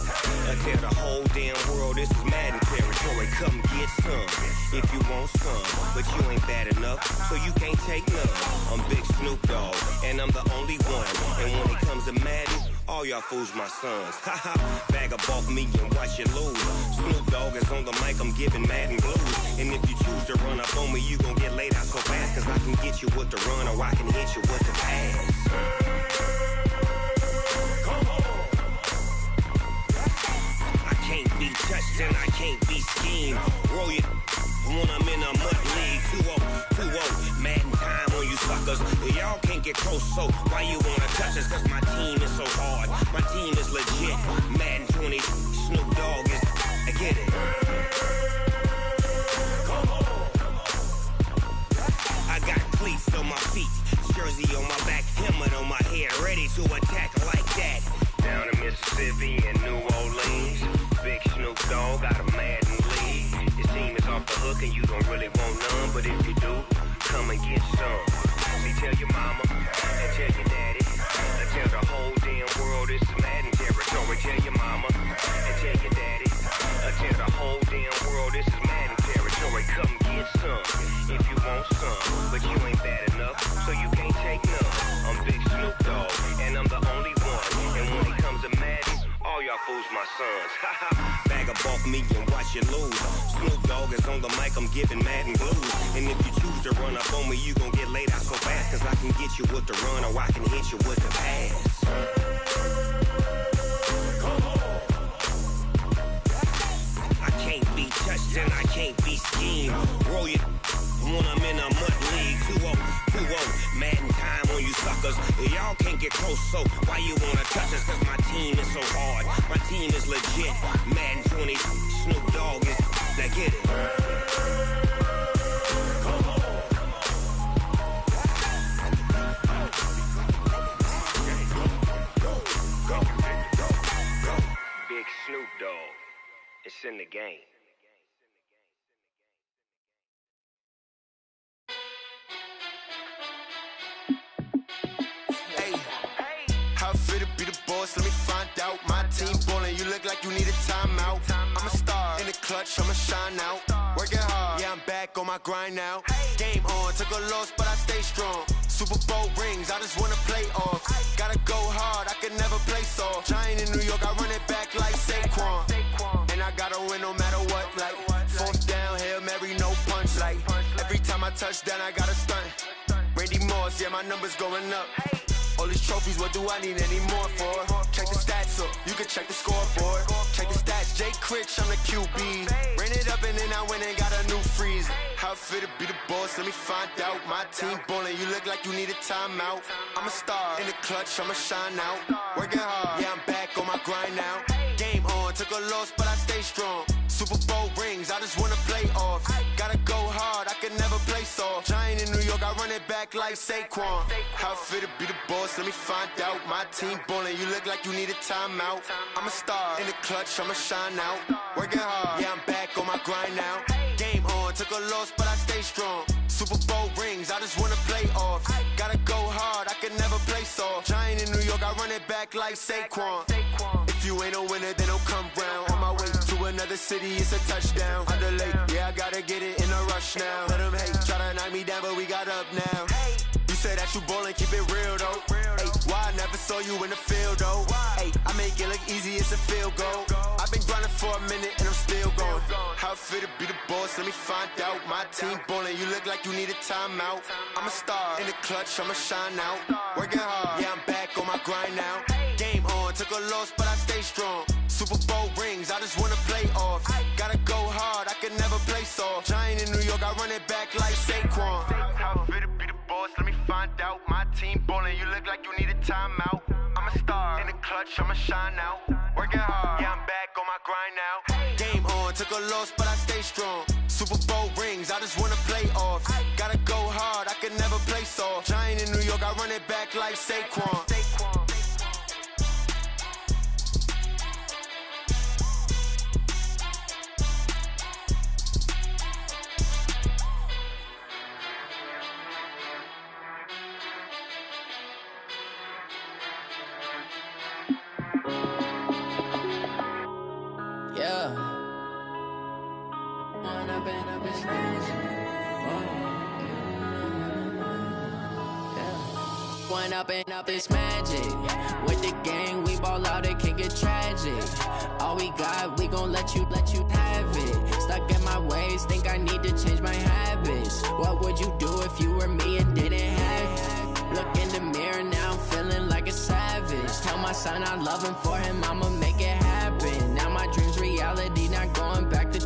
and tell the whole damn world this is Madden territory. Come get some if you want some, but you ain't bad enough, so you can't take none. I'm Big Snoop Dogg and I'm the only one, and when it comes to Madden, all y'all fools my sons. Haha, bag up off me and watch you lose. Snoop Dogg is on the mic, I'm giving Madden blues. And if you choose to run up on me, you gon' get laid out so fast, cause I can get you with the run or I can hit you with the pass. I can't be touched and I can't be schemed. Roll you when I'm in a mud league. 2-0, Madden time on you suckers. Y'all can't get close, so why you wanna touch us? Cause my team is so hard, my team is legit. Madden 20, Snoop Dogg is, I get it. I got cleats on my feet, jersey on my back, helmet on my head, ready to attack like that. Down in Mississippi and New Orleans, Big Snoop Dogg got a Madden lead. His team is off the hook and you don't really want none, but if you do, come and get some. See, tell your mama and tell your daddy and tell the whole damn world this is Madden territory. Tell your mama and tell your daddy and tell the whole damn world this is Madden territory. Come get some if you want some, but you ain't bad enough, so you can't take none. I'm Big Snoop Dogg and I'm the only one, and when it comes to Madden, all y'all fools my sons. Bag up off me and watch you lose. Snoop Dogg is on the mic, I'm giving Madden blues. And if you choose to run up on me, you gon' get laid out so fast, cause I can get you with the run or I can hit you with the pass. I can't be touched and I can't be schemed. Roll you when I'm in a mud league. 2-0, Madden time on you suckers. Y'all can't get close, so why you wanna touch us? Cause my team is so hard, my team is legit. Madden 20, Snoop Dogg is, now get it. Big Snoop Dogg, it's in the game. Let me find out. My team ballin', you look like you need a timeout. I'm a star in the clutch, I'ma shine out. Working hard, yeah, I'm back on my grind now. Game on, took a loss, but I stay strong. Super Bowl rings, I just wanna play off. Gotta go hard, I can never play soft. Giant in New York, I run it back like Saquon. And I gotta win no matter what, like time I touch down, I got a stunt. Randy Moss, yeah, my numbers going up. All these trophies, what do I need any more for? Check the stats up, you can check the scoreboard. Check the stats, Jake Critch, I'm the QB. Ran it up and then I went and got a new freeze. How it fit to be the boss, let me find out. My team ballin', you look like you need a timeout. I'm a star, in the clutch, I'ma shine out. Working hard, yeah, I'm back on my grind now. Game on, took a loss, but I stay strong. Super Bowl rings, I just wanna play off. Gotta go hard, I can never play soft. Giant in New York, I run it back like Saquon. How it fit to be the boss, let me find out. My team ballin', you look like you need a timeout. I'm a star, in the clutch, I'ma shine out. Working hard, yeah, I'm back on my grind now. Game on, took a loss, but I stay strong. Super Bowl rings, I just wanna play off. Gotta go hard, I can never play soft. Giant in New York, I run it back like Saquon. If you ain't a winner, then don't come round. On my way to another city, it's a touchdown. Under late, yeah, I gotta get it in a rush now. Let them hate, try to knock me down, but we got up now. You say that you ballin', keep it real though. Hey, why I never saw you in the field though? Hey, I make it look easy, it's a field goal. I've been grinding for a minute and I'm still going. How it fit to be the boss, let me find out. My team ballin', you look like you need a timeout. I'm a star, in the clutch, I'ma shine out. Working hard, yeah, I'm back on my grind now. Game on, took a loss, but I stay strong. Super Bowl rings, I just wanna play off. Gotta go hard, I can never play soft. Giant in New York, I run it back like Saquon. How it fit to be the boss, let me find out. My team ballin', you look like you need a timeout. I'm a star, in the clutch, I'ma shine out. Working hard, yeah, I'm back on my grind now. Game on, took a loss, but I stay strong. Super Bowl rings, I just wanna play off. Gotta go hard, I can never play soft. Giant in New York, I run it back like Saquon. Up it's magic. With the gang, we ball out, it can get tragic. All we got, we gon' let you have it. Stuck in my ways, think I need to change my habits. What would you do if you were me and didn't have it? Look in the mirror, now I'm feeling like a savage. Tell my son I love him, for him I'ma make it happen. Now my dream's reality, not going back to.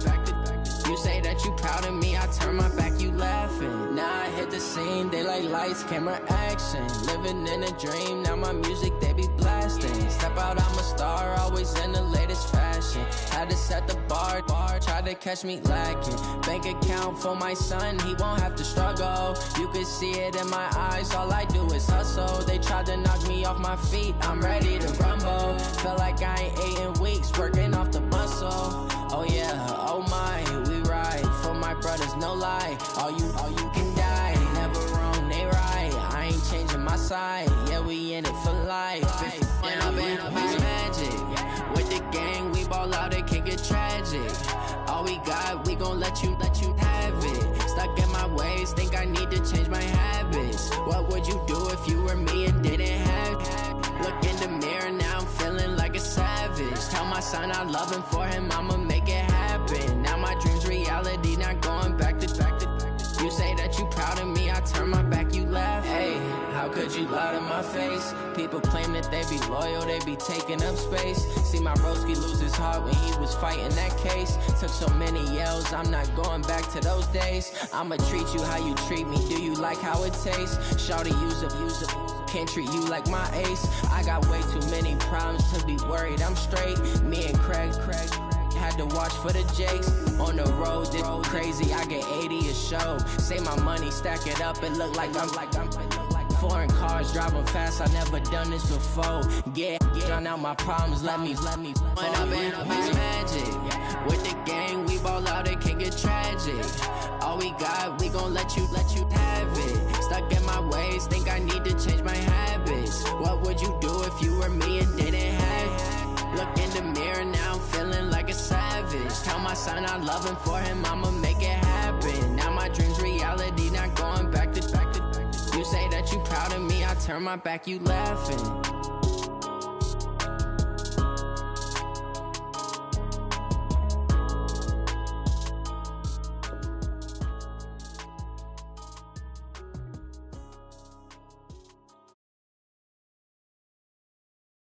You say that you proud of me, I turn my back, you laughing. Now I hit the scene, they like lights, camera, action. Living in a dream, now my music, they be blasting. Step out, I'm a star, always in the latest fashion. Had to set the bar, try to catch me lacking. Bank account for my son, he won't have to struggle. You can see it in my eyes, all I do is hustle. They tried to knock me off my feet, I'm ready to rumble. Feel like I ain't ate in weeks, working off the muscle. Oh yeah, oh my, we ride for my brothers, no lie. All you can die, never wrong, they right. I ain't changing my side, yeah, we in it for life. When I've been up, it's magic. With the gang, we ball out, it can get tragic. All we got, we gon' let you have it. Stuck in my ways, think I need to change my habits. What would you do if you were me and didn't have it? Look in the mirror, now I'm feeling like a savage. Tell my son I love him, for him I'ma make it happen. Now my dream's reality, not going back to. You say that you proud of me, I turn my back, you laugh. Hey, how could you lie to my face? People claim that they be loyal, they be taking up space. See my broski lose his heart when he was fighting that case. Took so many yells, I'm not going back to those days. I'ma treat you how you treat me, do you like how it tastes? Shawty, use it. Can't treat you like my ace. I got way too many problems to be worried, I'm straight. Me and Craig had to watch for the Jakes. On the road, this crazy, I get 80 a show. Say my money, stack it up, it look like I'm foreign cars, driving fast, I never done this before. Yeah, drown out my problems, let me. When I've been up, it's magic. With the gang, we ball out, it can get tragic. All we got, we gon' let you have it. Stuck in my ways, think I need to change my habits. What would you do if you were me and didn't have it? Look in the mirror, now I'm feeling like a savage. Tell my son I love him, for him I'ma make it happen. Now my dream's reality, not going back to. You say that you proud of me, I turn my back, you laughing.